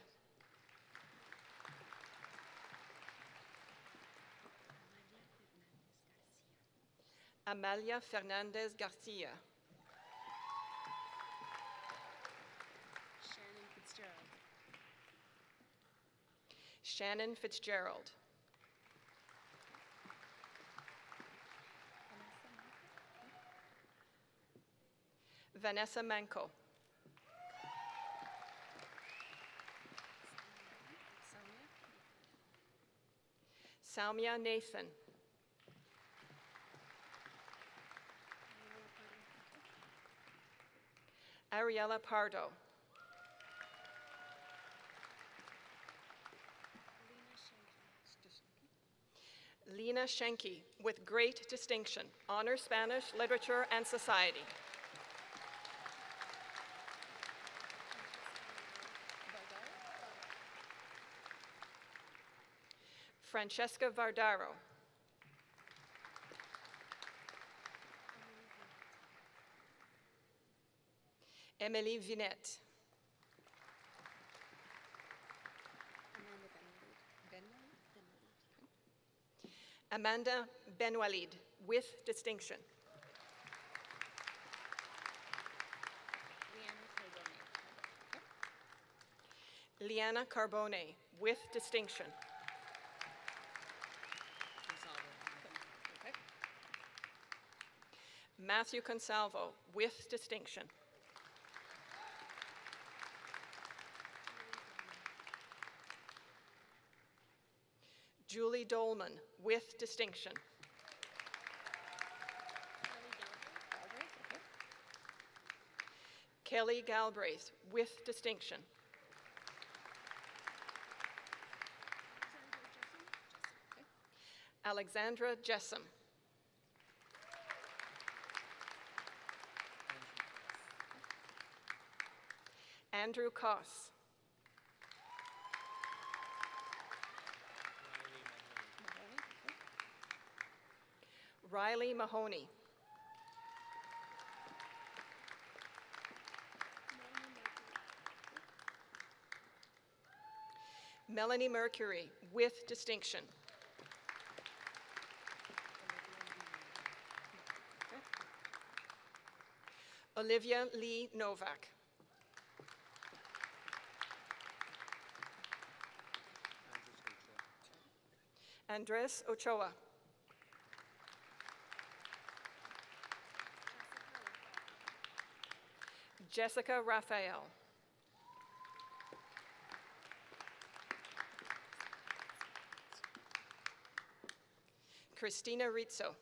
I: Amalia Fernandez Garcia. Shannon Fitzgerald. Vanessa Manco. Salmia Nathan. Ariella Pardo. Lena Schenke with great distinction, Honor Spanish Literature and Society. Francesca Vardaro. Emily Vinette. Amanda Benwalid with distinction. Liana Carbone with distinction. Matthew Consalvo with distinction. Julie Dolman with distinction. Kelly Galbraith with distinction. Alexandra Jessam. Andrew Koss. Riley Mahoney. Melanie Mercury with distinction. Olivia Lee Novak. Andres Ochoa. Jessica Raphael. Christina Rizzo.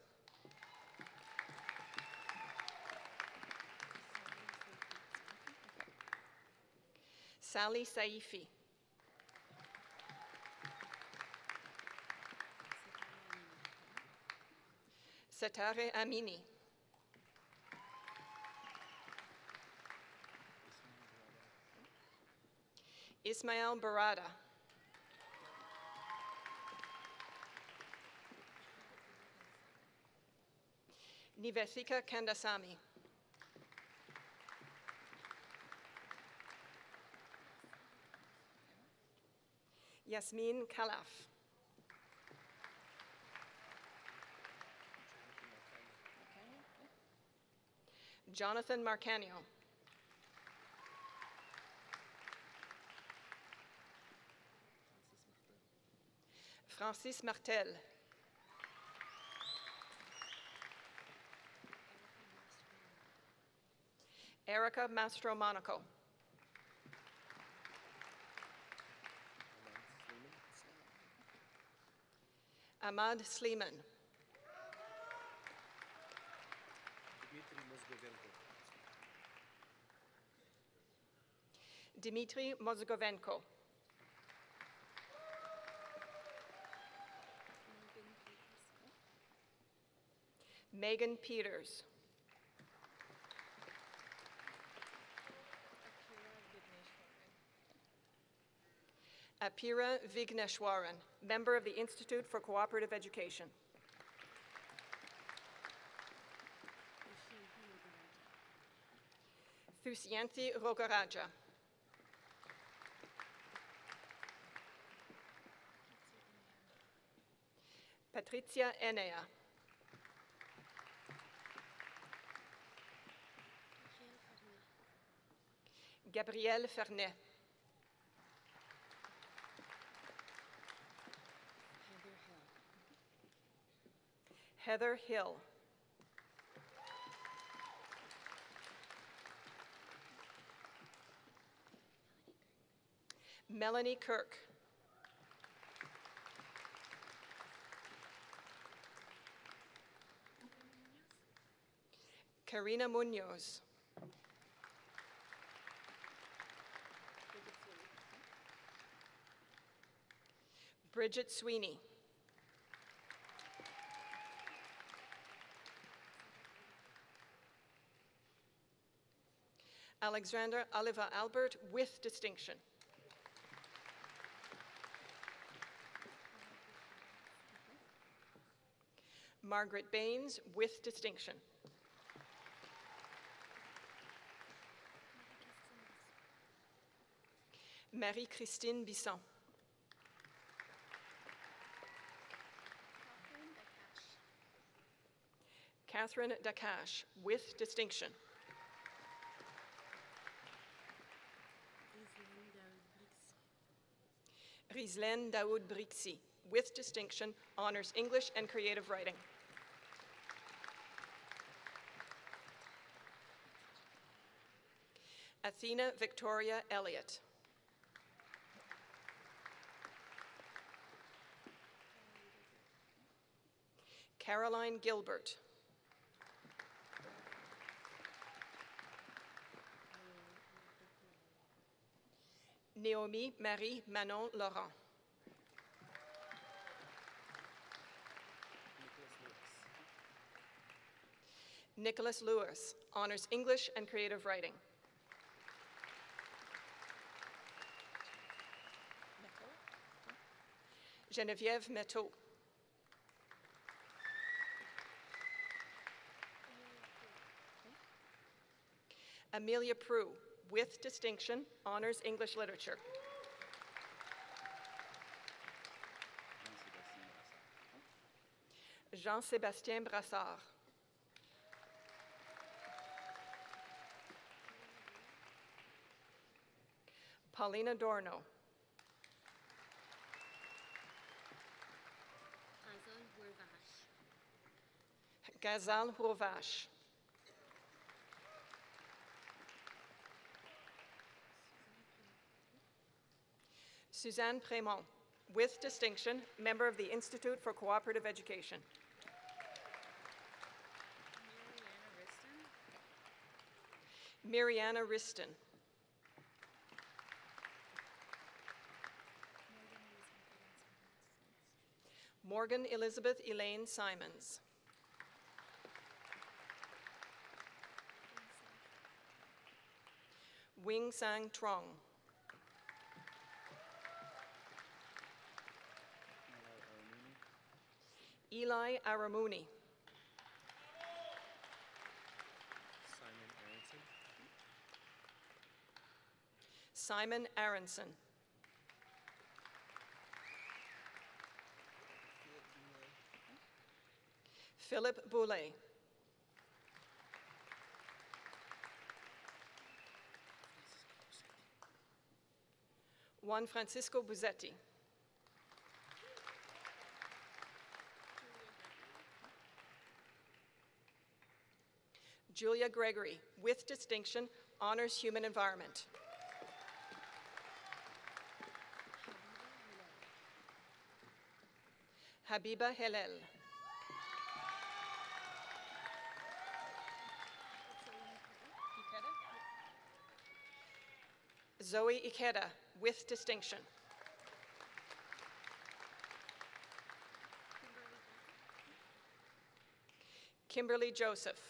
I: Sally Saifi. Satare Amini. Ismail Barada. Nivesika Kandasamy. Yasmin Khalaf. Jonathan Marcanio. Francis Martel. Erica Mastro Monaco. Ahmad Sleeman. Dmitry Mozgovenko. Megan Peters. Apira Vigneshwaran, member of the Institute for Cooperative Education. Thusianthi Rogaraja. Patrizia Enea. Gabrielle Fernet. Heather Hill. Melanie Kirk. Karina Munoz. Bridget Sweeney. Alexander Oliver Albert with distinction. Margaret Baines with distinction. Marie-Christine Bisson. Catherine Dakash with distinction. Rizlen Daoud Brixi with distinction, honors English and creative writing. Athena Victoria Elliott. Caroline Gilbert. Naomi Marie Manon Laurent. Nicholas Lewis, honors English and creative writing. Geneviève Meteau. Amelia Prue, with distinction, honors English literature. Jean-Sébastien Brassard. Paulina Dorno. Gazal Rouvache. Suzanne Prémont, with distinction, member of the Institute for Cooperative Education. Mariana Riston. Morgan Elizabeth Elaine Simons. Wing Sang Trong. Eli Aramuni. Simon Aronson. Philip Boulay. Juan Francisco Buzetti. Julia Gregory, with distinction, honors human environment. Habiba Helel. Zoe Ikeda, with distinction. Kimberly Joseph.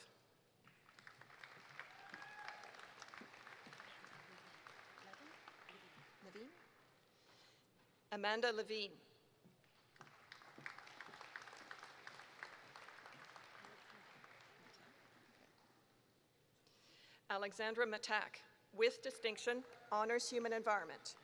I: Amanda Levine. Alexandra Matak, with distinction, honors human environment.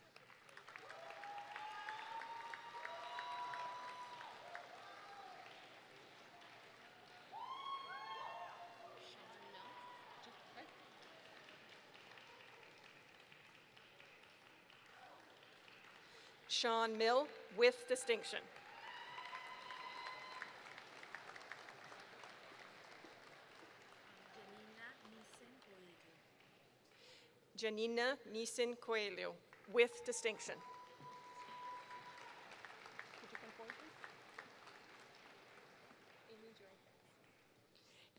I: Sean Mill, with distinction. Janina Nisin Coelho, with distinction.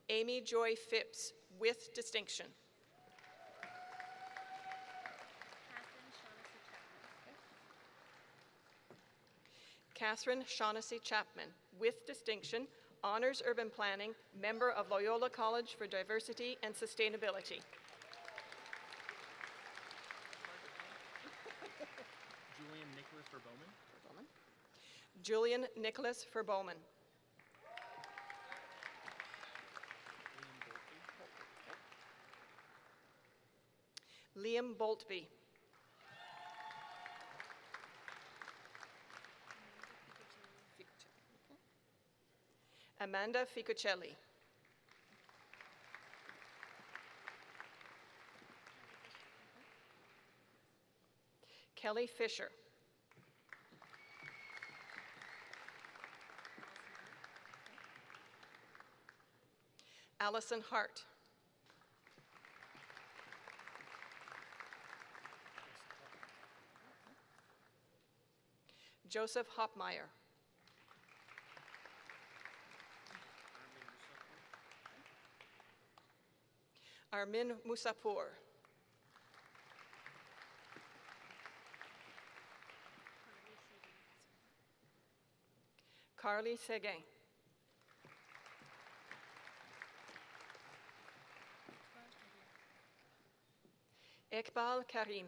I: Amy Joy Phipps, with distinction. Catherine Shaughnessy Chapman, with distinction, honors urban planning, member of Loyola College for Diversity and Sustainability.
J: Julian Nicholas Verbomen.
I: Julian Nicholas Verbomen. Liam Boltby. Amanda Ficuccelli. Kelly Fisher. Allison Hart. Joseph Hopmeyer. Armin Musapur. Carly Seguin. Iqbal Karim.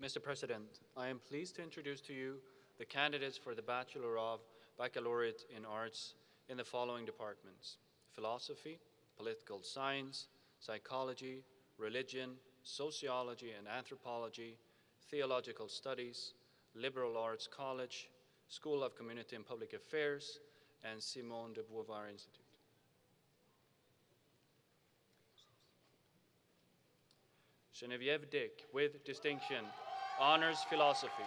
J: Mr. President, I am pleased to introduce to you the candidates for the Bachelor of Baccalaureate in Arts in the following departments: philosophy, political science, psychology, religion, sociology and anthropology, theological studies, liberal arts college, School of Community and Public Affairs, and Simone de Beauvoir Institute. Geneviève Dick, with distinction, honors philosophy.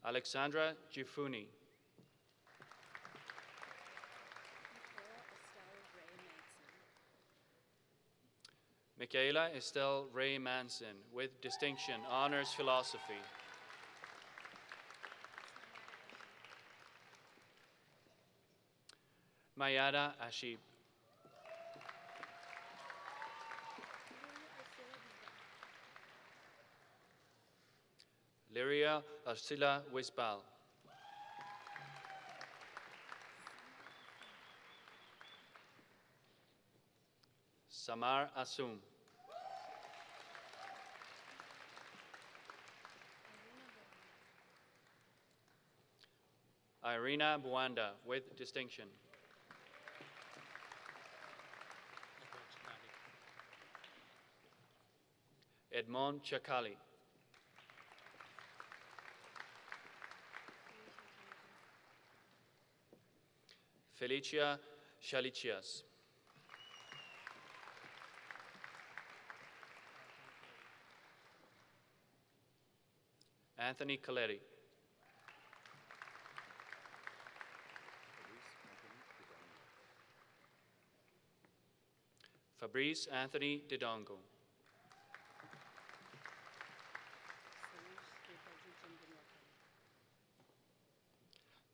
J: Alexandra Gifuni. Michaela Estelle Ray Manson, with distinction, honors philosophy. Mayada Ashib. Lyria Arsila Wisbal. Samar Asum. Irina Buanda, with distinction. Edmond Chakali. Felicia Shalicias. Anthony Coletti. Fabrice Anthony Didongo.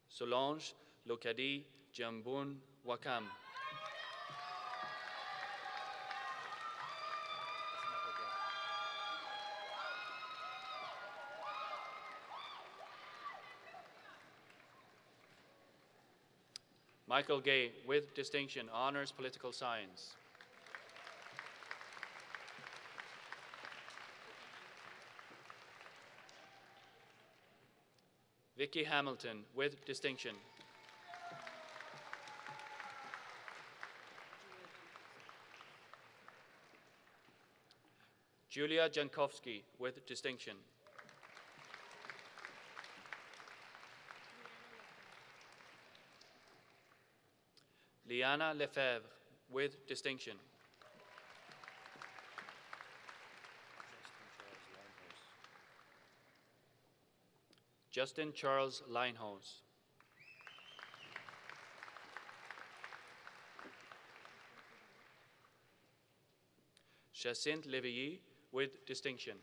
J: Solange Lokadi Jambun Wakam. Michael Gay, with distinction, honors political science. Vicky Hamilton, with distinction. Julia Jankowski, with distinction. Liana Lefebvre, with distinction. Justin Charles Linehouse. Jacinthe Léveillé, with distinction.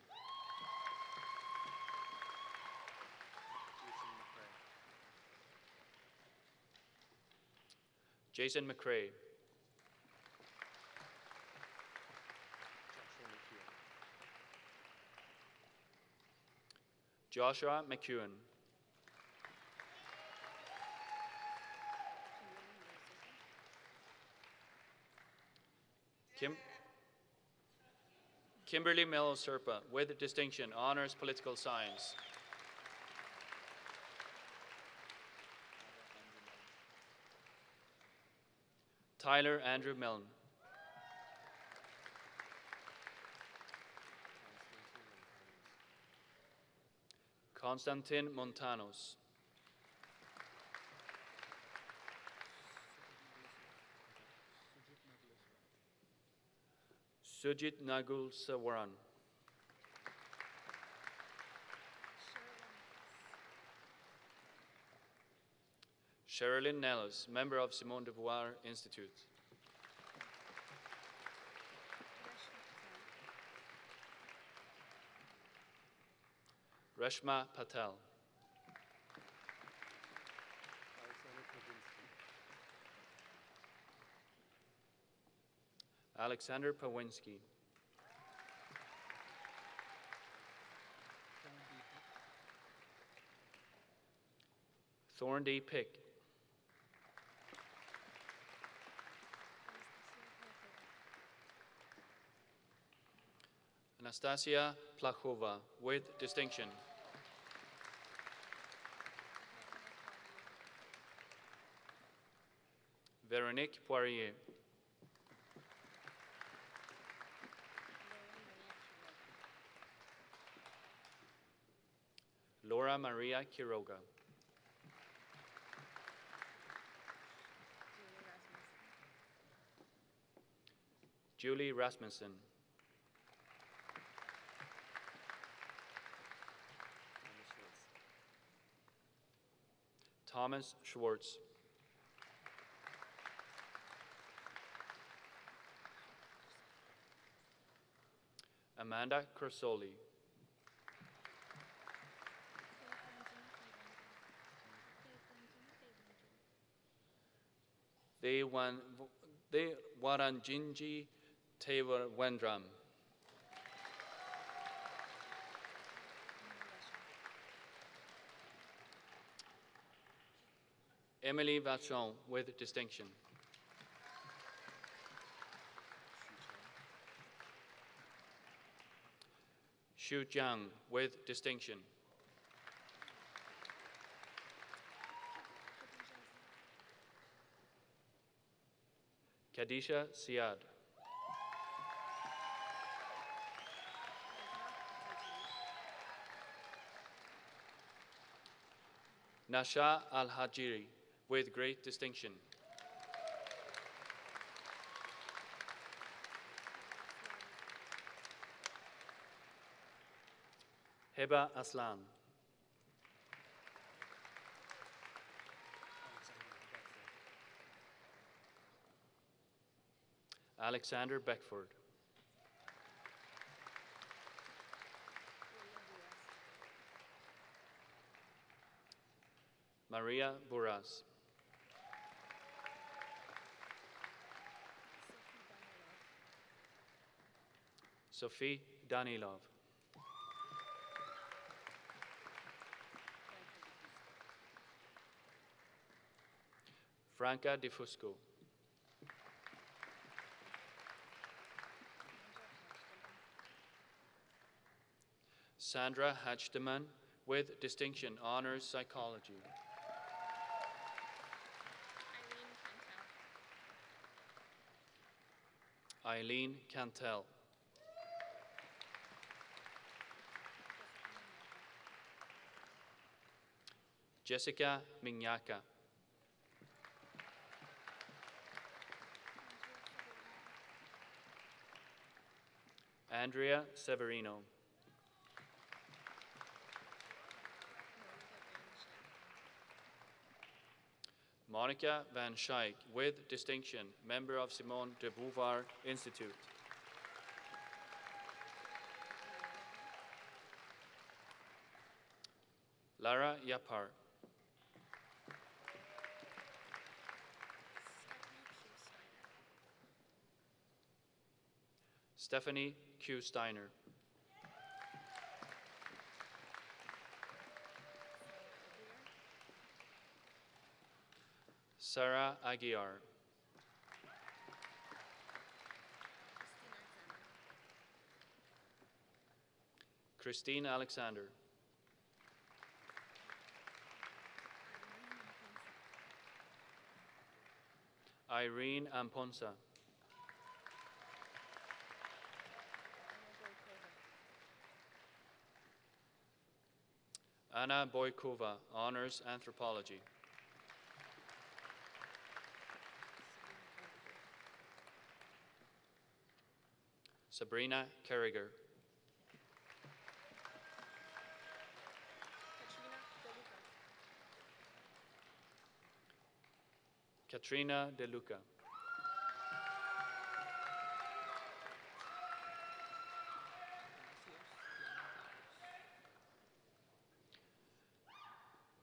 J: Jason McCrae. Joshua McEwen. Kimberly Mello Serpa, with distinction, honors political science. Tyler Andrew Milne. Konstantin Montanos. Sujit Nagul Sawaran. Sherilyn Nellis, member of Simone de Beauvoir Institute. Reshma Patel. Alexander Pawinski. Thorndy Pick. Anastasia Plachova, with distinction. Veronique Poirier. Laura Maria Quiroga. Julie Rasmussen. Thomas Schwartz. Amanda Corsoli. De Waranjinji Tawa Wendram. Emily Vachon with distinction. Xu Jiang with distinction. Kadisha Siad. Nasha Al-Hajiri with great distinction. Heba Aslan. Alexander Beckford. Maria Buras. Sophie Danilov. Franca Di Fusco. Sandra Hatchdeman with distinction, honors psychology. Eileen Cantel. Jessica Mignacca. Andrea Severino. Monica Van Schaik with distinction, member of Simone de Beauvoir Institute. Lara Yapar. Stephanie Q. Steiner. Sarah Aguiar. Christine Alexander. Irene Amponsa. Anna Boykova, honors anthropology. Sabrina Carriger. Katrina De Luca.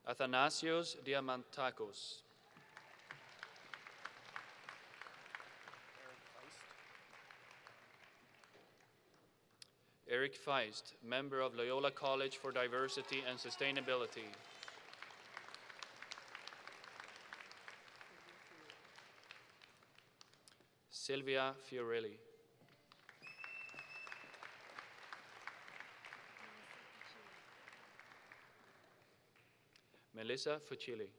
J: Athanasios Diamantakos. Eric Feist, member of Loyola College for Diversity and Sustainability. Sylvia Fiorelli. Melissa Fucili.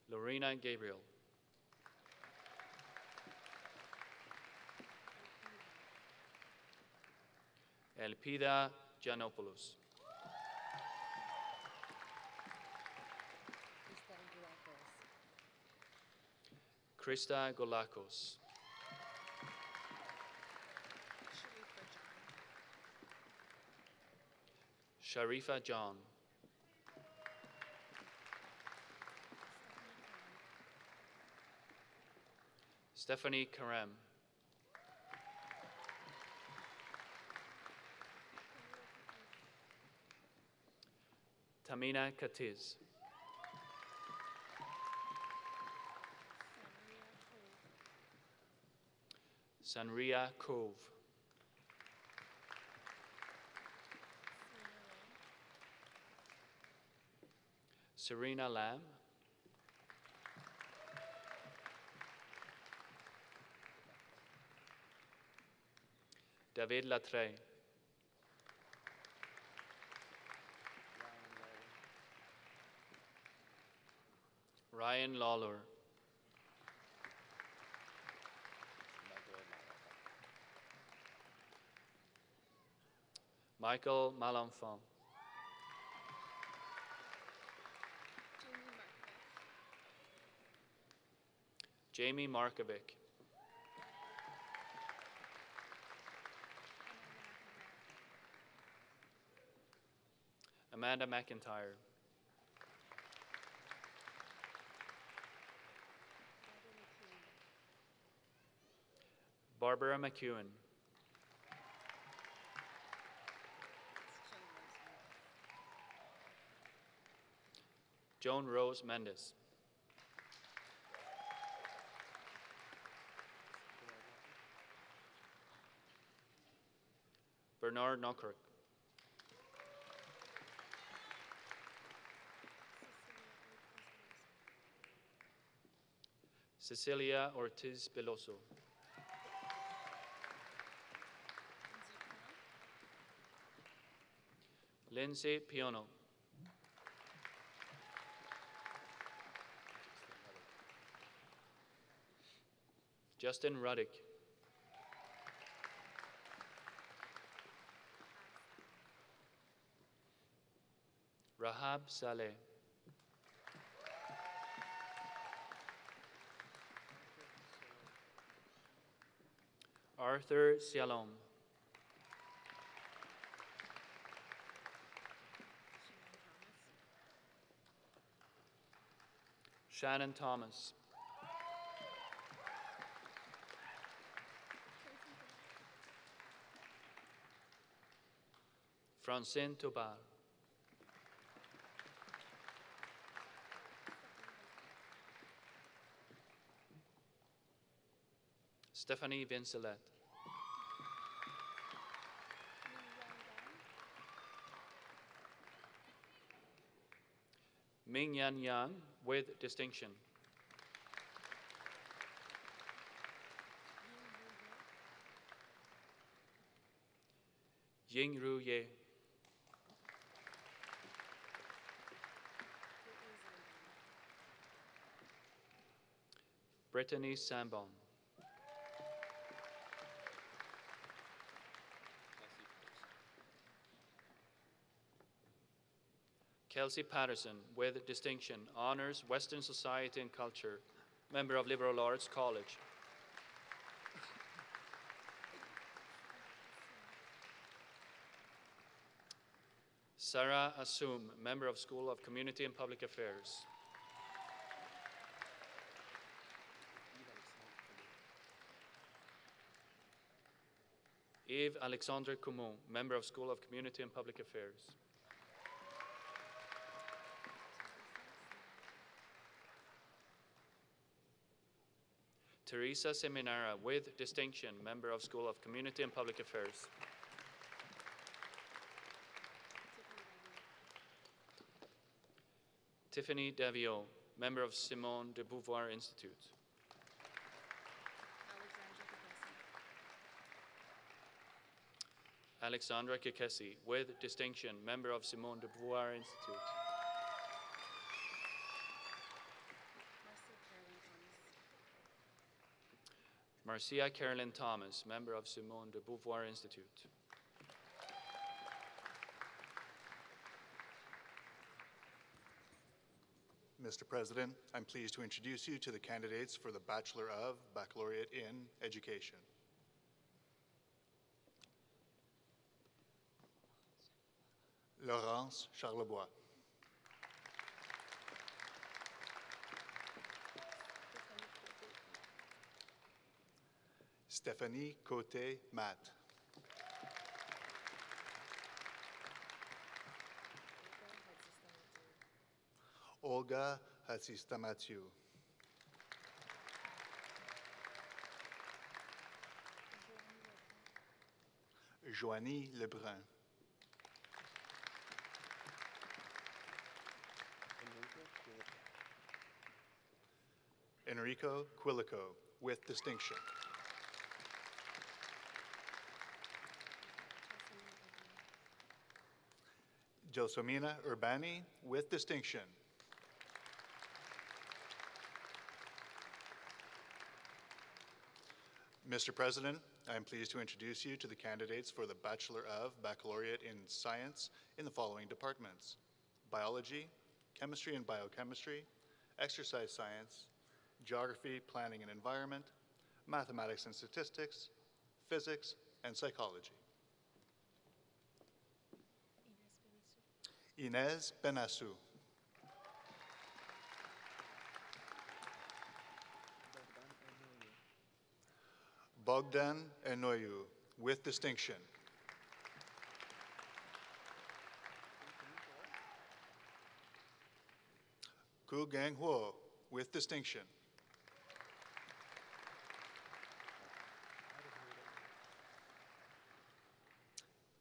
J: Lorena Gabriel. Elpida Giannopoulos. Krista Golakos. Sharifa John. Stephanie Karam. Tamina Katiz. Sanria Cove. Serena Lam. David Latre. Ryan Lawlor. Michael Malenfant. Jamie Markovic. Amanda McIntyre. Barbara McEwen. Joan Rose Mendes. Bernard Knockert. Cecilia Ortiz Beloso. Lindsay Piono. Justin Ruddick. Rahab Saleh. Arthur Sialom. Shannon Thomas. Francine Tobar. Stephanie Vincelet. Ming Yan Yang with distinction. Ying Ru Ye. Brittany Sambon. Kelsey Patterson with distinction, honors Western Society and Culture, member of Liberal Arts College. Sarah Assoum, member of School of Community and Public Affairs. Yves Alexandre Coumont, member of School of Community and Public Affairs. Teresa Seminara, with distinction, member of School of Community and Public Affairs. Tiffany Davio, member of Simone de Beauvoir Institute. Alexandra Kekesi, with distinction, member of Simone de Beauvoir Institute. Marcia Carolyn Thomas, member of Simone de Beauvoir Institute.
K: Mr. President, I'm pleased to introduce you to the candidates for the Bachelor of Baccalaureate in Education. Laurence Charlebois. Stephanie Côté-Matt. Olga Hatsistamatiu. Joanie Lebrun. Enrico Quilico, with distinction. Gelsomina Urbani, with distinction. Mr. President, I am pleased to introduce you to the candidates for the Bachelor of Baccalaureate in Science in the following departments: Biology, Chemistry and Biochemistry, Exercise Science, Geography, Planning and Environment, Mathematics and Statistics, Physics, and Psychology. Inez Benassou. Bogdan Enoyu, with distinction. Ku Gang Huo, with distinction.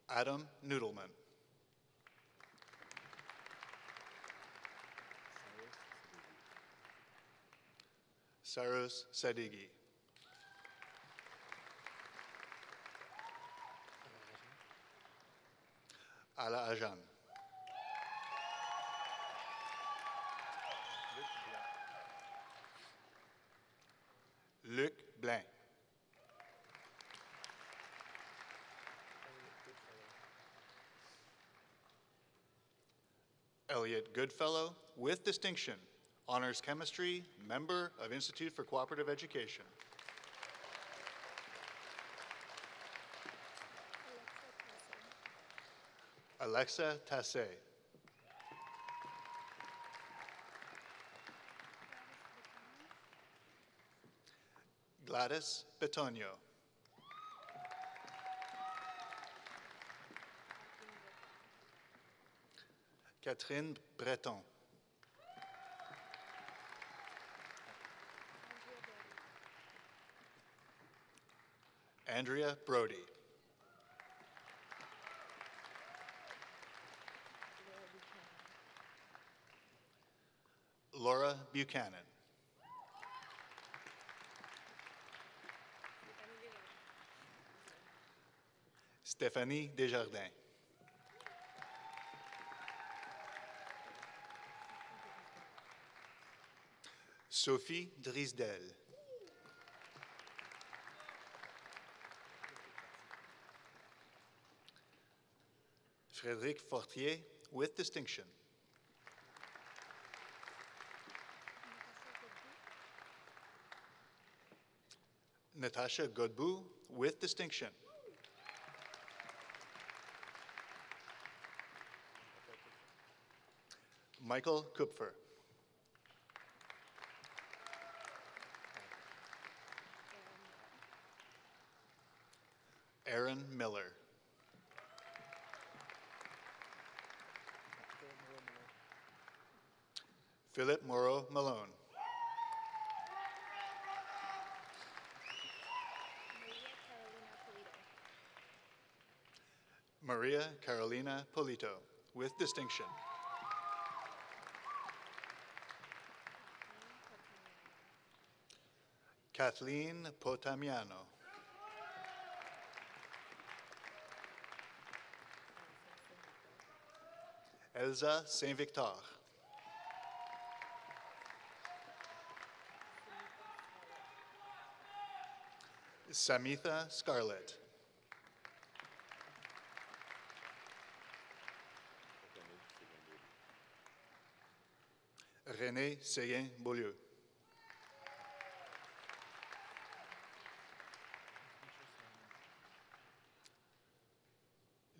K: Adam Noodleman. Sarus Sadigi. Ala Ajan. Luc Blanc. Elliot Goodfellow, with distinction, honors chemistry, member of Institute for Cooperative Education. Alexa Tassé. Gladys Betonio. Catherine Breton. Andrea Brody. Laura Buchanan. Stéphanie Desjardins. Sophie Drisdel. Frédéric Fortier, with distinction. Natasha Godbout, with distinction. Michael Kupfer. Aaron Miller. Philip Moreau Malone. Maria Carolina Polito, with distinction. Kathleen Potamiano. Elsa Saint-Victor. Samitha Scarlett. René Séguin-Beaulieu.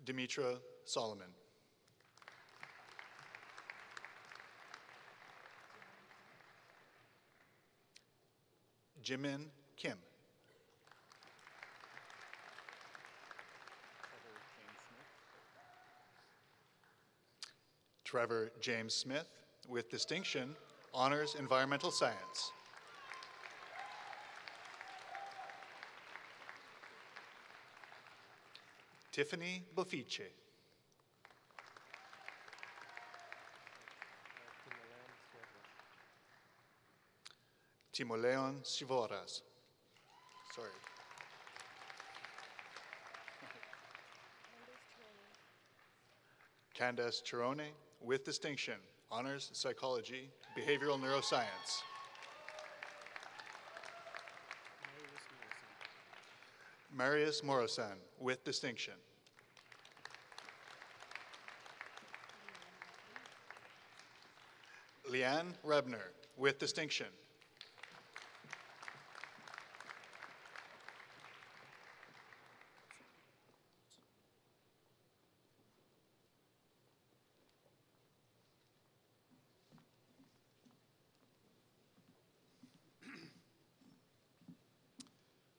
K: Dimitra Solomon. Jimin Kim. Trevor James Smith, with distinction, Honors Environmental Science. Tiffany Bofice. Timoleon Sivoras. Sorry. Candace Chirone, with distinction, Honors Psychology, Behavioral Neuroscience. Marius Morosan, with distinction. Leanne Rebner, with distinction.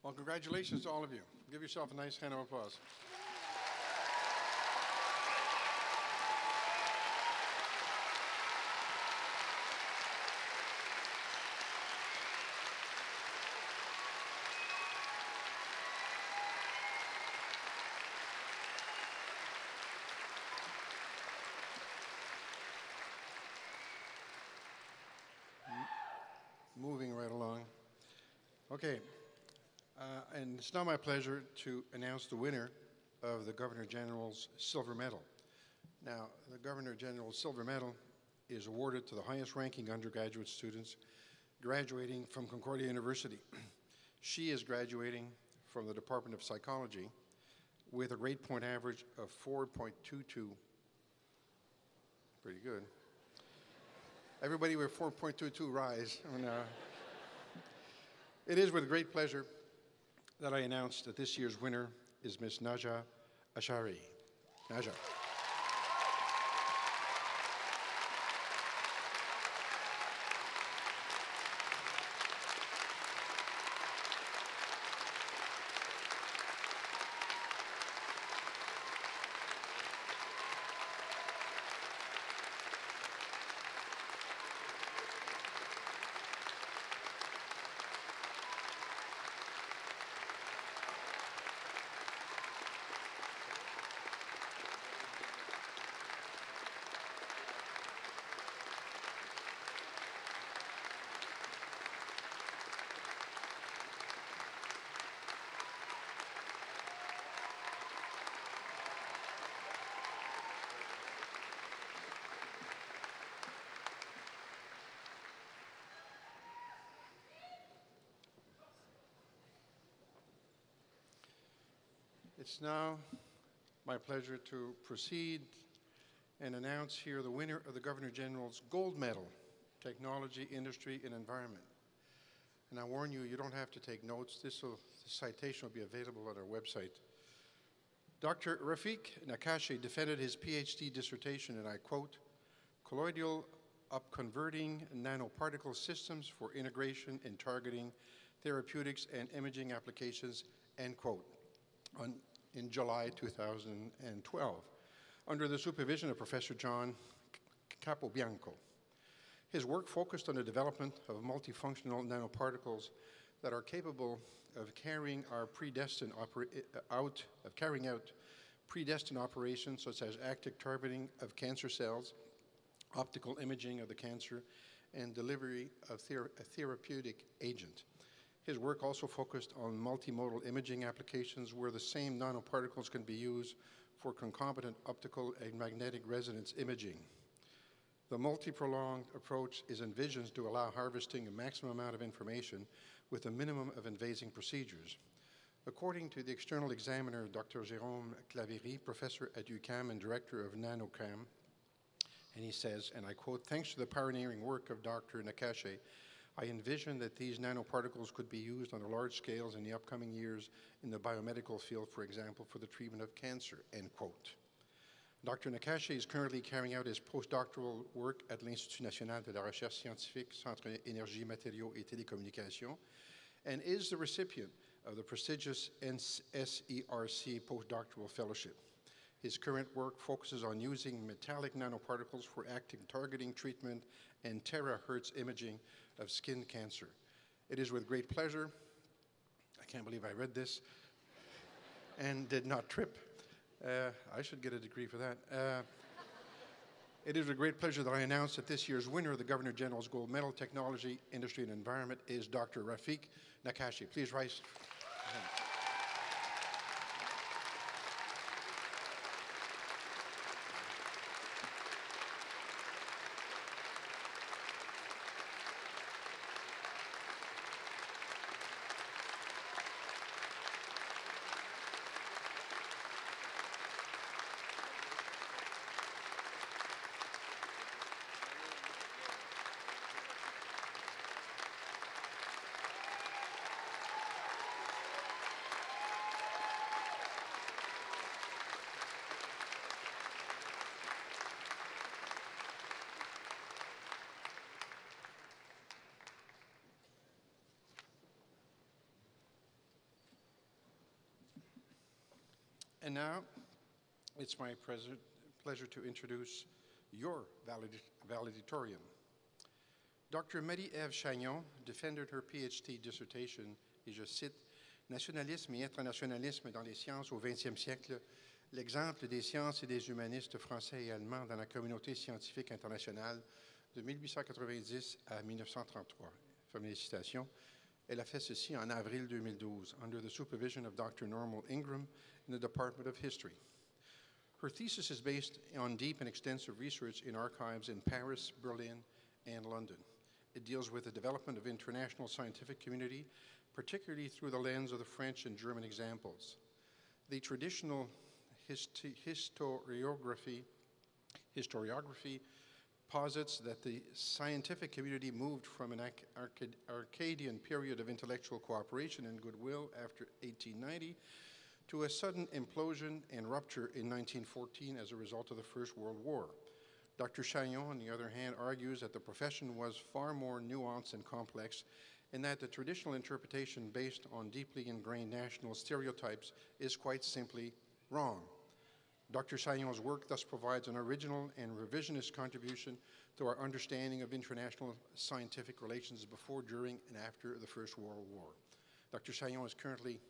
C: Well, congratulations to all of you. Give yourself a nice hand of applause. Moving right along. Okay. And it's now my pleasure to announce the winner of the Governor General's Silver Medal. Now, the Governor General's Silver Medal is awarded to the highest ranking undergraduate students graduating from Concordia University. She is graduating from the Department of Psychology with a grade point average of 4.22. Pretty good. Everybody with 4.22 rise. It is with great pleasure that I announce that this year's winner is Miss Naja Ashari. Naja. It's now my pleasure to proceed and announce here the winner of the Governor General's Gold Medal, Technology, Industry, and Environment. And I warn you, you don't have to take notes. This citation will be available on our website. Dr. Rafik Nakashi defended his PhD dissertation, and I quote, colloidal upconverting nanoparticle systems for integration in targeting, therapeutics, and imaging applications, end quote, in July 2012, under the supervision of Professor John Capobianco. His work focused on the development of multifunctional nanoparticles that are capable of carrying out predestined operations such as active targeting of cancer cells, optical imaging of the cancer, and delivery of a therapeutic agent. His work also focused on multimodal imaging applications where the same nanoparticles can be used for concomitant optical and magnetic resonance imaging. The multi-pronged approach is envisioned to allow harvesting a maximum amount of information with a minimum of invasive procedures. According to the external examiner, Dr. Jérôme Claverie, professor at UQAM and director of NanoCam, and he says, and I quote, thanks to the pioneering work of Dr. Nakashi, I envision that these nanoparticles could be used on a large scales in the upcoming years in the biomedical field, for example, for the treatment of cancer, end quote. Dr. Nakashi is currently carrying out his postdoctoral work at l'Institut National de la Recherche Scientifique, Centre Énergie, Matériaux et Télécommunications, and is the recipient of the prestigious NSERC postdoctoral fellowship. His current work focuses on using metallic nanoparticles for active targeting treatment and terahertz imaging of skin cancer. It is with great pleasure, I can't believe I read this, and did not trip. I should get a degree for that. It is with great pleasure that I announce that this year's winner of the Governor General's Gold Medal, Technology, Industry, and Environment is Dr. Rafiq Nakashi. Please rise. And now, it's my pleasure to introduce your valedictorian. Dr. Marie-Ève Chagnon defended her PhD dissertation, et je cite, Nationalisme et internationalisme dans les sciences au XXe siècle, l'exemple des sciences et des humanistes français et allemands dans la communauté scientifique internationale de 1890 à 1933. Fermez les citations. Elle a fait ceci en avril 2012, under the supervision of Dr. Normal Ingram in the Department of History. Her thesis is based on deep and extensive research in archives in Paris, Berlin, and London. It deals with the development of international scientific community, particularly through the lens of the French and German examples. The traditional historiography posits that the scientific community moved from an Arcadian period of intellectual cooperation and goodwill after 1890 to a sudden implosion and rupture in 1914 as a result of the First World War. Dr. Chagnon, on the other hand, argues that the profession was far more nuanced and complex, and that the traditional interpretation based on deeply ingrained national stereotypes is quite simply wrong. Dr. Chagnon's work thus provides an original and revisionist contribution to our understanding of international scientific relations before, during, and after the First World War. Dr. Chagnon is currently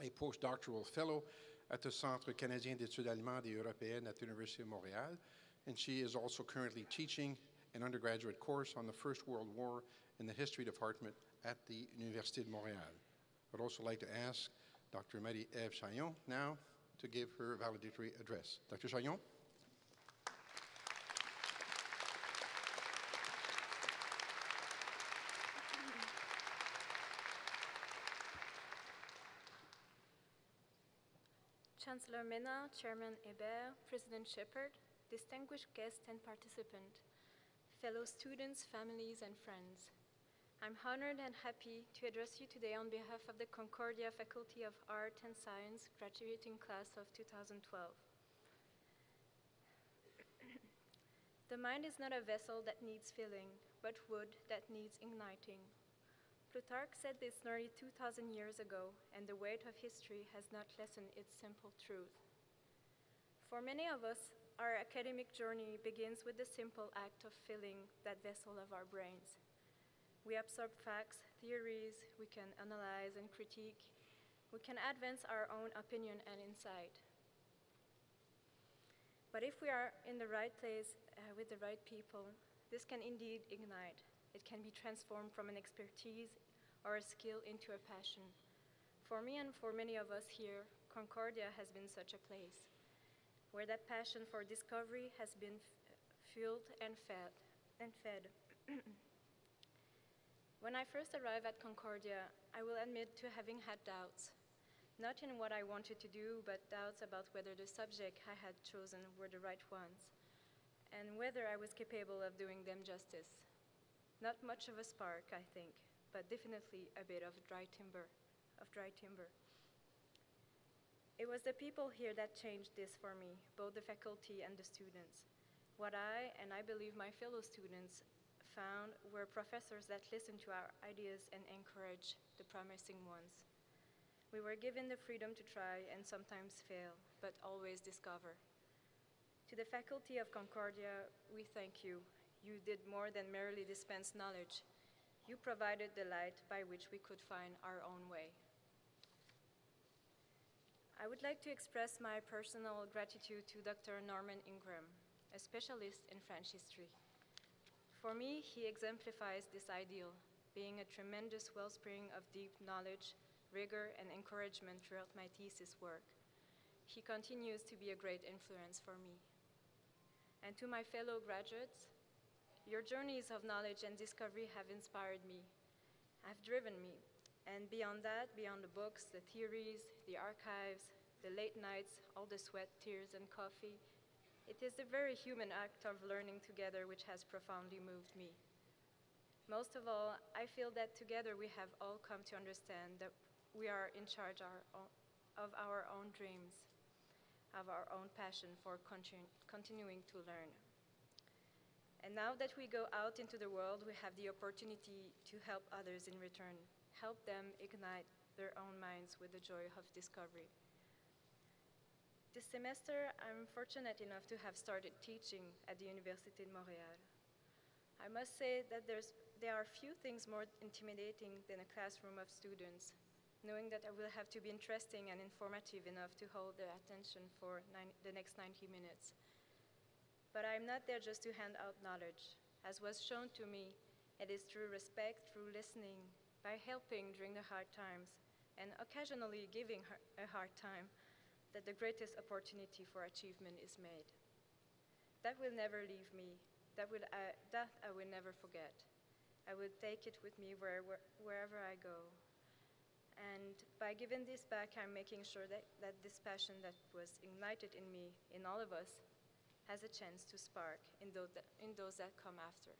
C: a postdoctoral fellow at the Centre canadien d'études allemandes et européennes at the University of Montreal, and she is also currently teaching an undergraduate course on the First World War in the History Department at the Université de Montréal. I'd also like to ask Dr. Marie-Ève Chagnon now to give her valedictory address. Dr. Chagnon?
L: Chancellor Mena, Chairman Hébert, President Shepard, distinguished guests and participants, fellow students, families, and friends. I'm honored and happy to address you today on behalf of the Concordia Faculty of Art and Science graduating class of 2012. The mind is not a vessel that needs filling, but wood that needs igniting. Plutarch said this nearly 2,000 years ago, and the weight of history has not lessened its simple truth. For many of us, our academic journey begins with the simple act of filling that vessel of our brains. We absorb facts, theories, we can analyze and critique, we can advance our own opinion and insight. But if we are in the right place with the right people, this can indeed ignite. It can be transformed from an expertise or a skill into a passion. For me and for many of us here, Concordia has been such a place, where that passion for discovery has been fueled and fed. When I first arrived at Concordia, I will admit to having had doubts, not in what I wanted to do, but doubts about whether the subject I had chosen were the right ones, and whether I was capable of doing them justice. Not much of a spark, I think, but definitely a bit of dry timber. It was the people here that changed this for me, both the faculty and the students. What I, and I believe my fellow students, found were professors that listened to our ideas and encouraged the promising ones. We were given the freedom to try and sometimes fail, but always discover. To the faculty of Concordia, we thank you. You did more than merely dispense knowledge. You provided the light by which we could find our own way. I would like to express my personal gratitude to Dr. Norman Ingram, a specialist in French history. For me, he exemplifies this ideal, being a tremendous wellspring of deep knowledge, rigor, and encouragement throughout my thesis work. He continues to be a great influence for me. And to my fellow graduates, your journeys of knowledge and discovery have inspired me, have driven me, and beyond that, beyond the books, the theories, the archives, the late nights, all the sweat, tears, and coffee, it is the very human act of learning together which has profoundly moved me. Most of all, I feel that together we have all come to understand that we are in charge of our own dreams, of our own passion for continuing to learn. And now that we go out into the world, we have the opportunity to help others in return, help them ignite their own minds with the joy of discovery. This semester, I'm fortunate enough to have started teaching at the Université de Montréal. I must say that there are few things more intimidating than a classroom of students, knowing that I will have to be interesting and informative enough to hold their attention for the next 90 minutes. But I'm not there just to hand out knowledge. As was shown to me, it is through respect, through listening, by helping during the hard times, and occasionally giving a hard time, that the greatest opportunity for achievement is made. That will never leave me. That I will never forget. I will take it with me wherever I go. And by giving this back, I'm making sure that this passion that was ignited in me, in all of us, has a chance to spark in those that come after.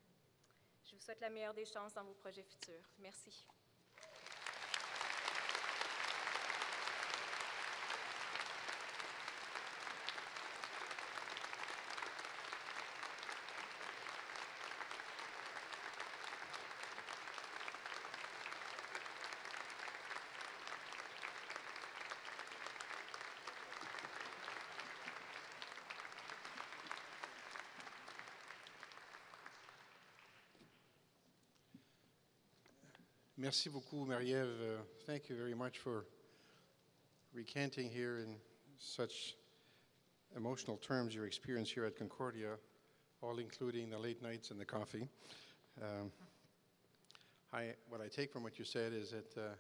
L: Je vous souhaite la meilleure des chances dans vos projets futurs. Merci.
C: Merci beaucoup, Marie-Ève. Thank you very much for recanting here in such emotional terms your experience here at Concordia, all including the late nights and the coffee. What I take from what you said is that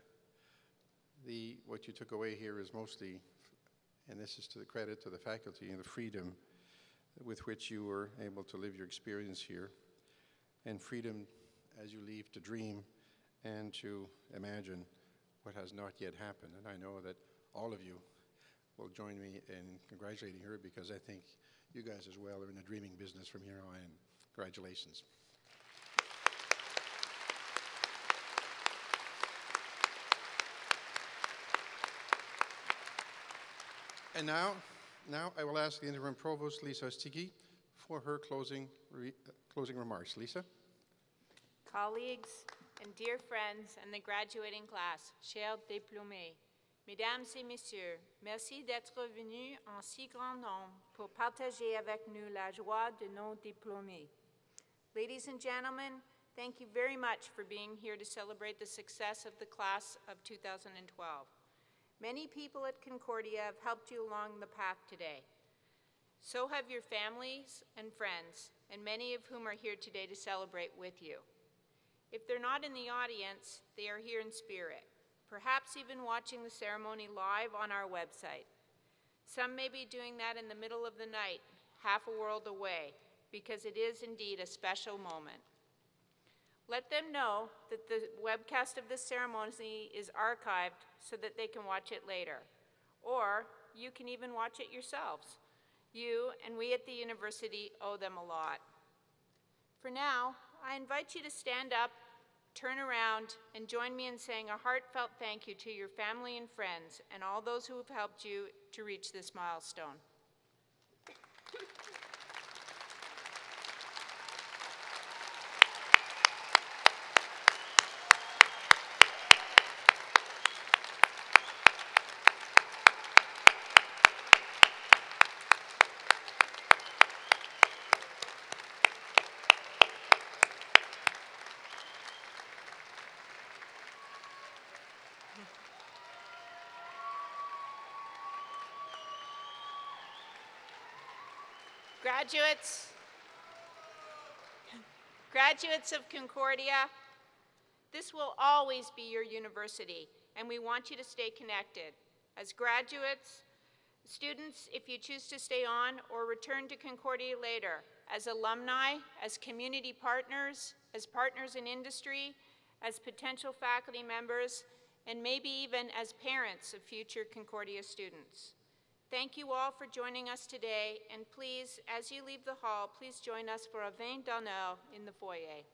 C: what you took away here is mostly, and this is to the credit to the faculty, and the freedom with which you were able to live your experience here, and freedom as you leave to dream and to imagine what has not yet happened. And I know that all of you will join me in congratulating her, because I think you guys as well are in the dreaming business from here on in. Congratulations. And now I will ask the interim provost, Lisa Stiggy, for her closing remarks. Lisa?
F: Colleagues and dear friends and the graduating class, chers diplômés, mesdames et messieurs, merci d'être venus en si grand nombre pour partager avec nous la joie de nos diplômés. Ladies and gentlemen, thank you very much for being here to celebrate the success of the class of 2012. Many people at Concordia have helped you along the path today. So have your families and friends, and many of whom are here today to celebrate with you. If they're not in the audience, they are here in spirit, perhaps even watching the ceremony live on our website. Some may be doing that in the middle of the night, half a world away, because it is indeed a special moment. Let them know that the webcast of this ceremony is archived so that they can watch it later. Or you can even watch it yourselves. You and we at the university owe them a lot. For now, I invite you to stand up, turn around, and join me in saying a heartfelt thank you to your family and friends and all those who have helped you to reach this milestone. Graduates of Concordia, this will always be your university, and we want you to stay connected. As graduates, students, if you choose to stay on or return to Concordia later, as alumni, as community partners, as partners in industry, as potential faculty members, and maybe even as parents of future Concordia students. Thank you all for joining us today, and please, as you leave the hall, please join us for a vin d'honneur in the foyer.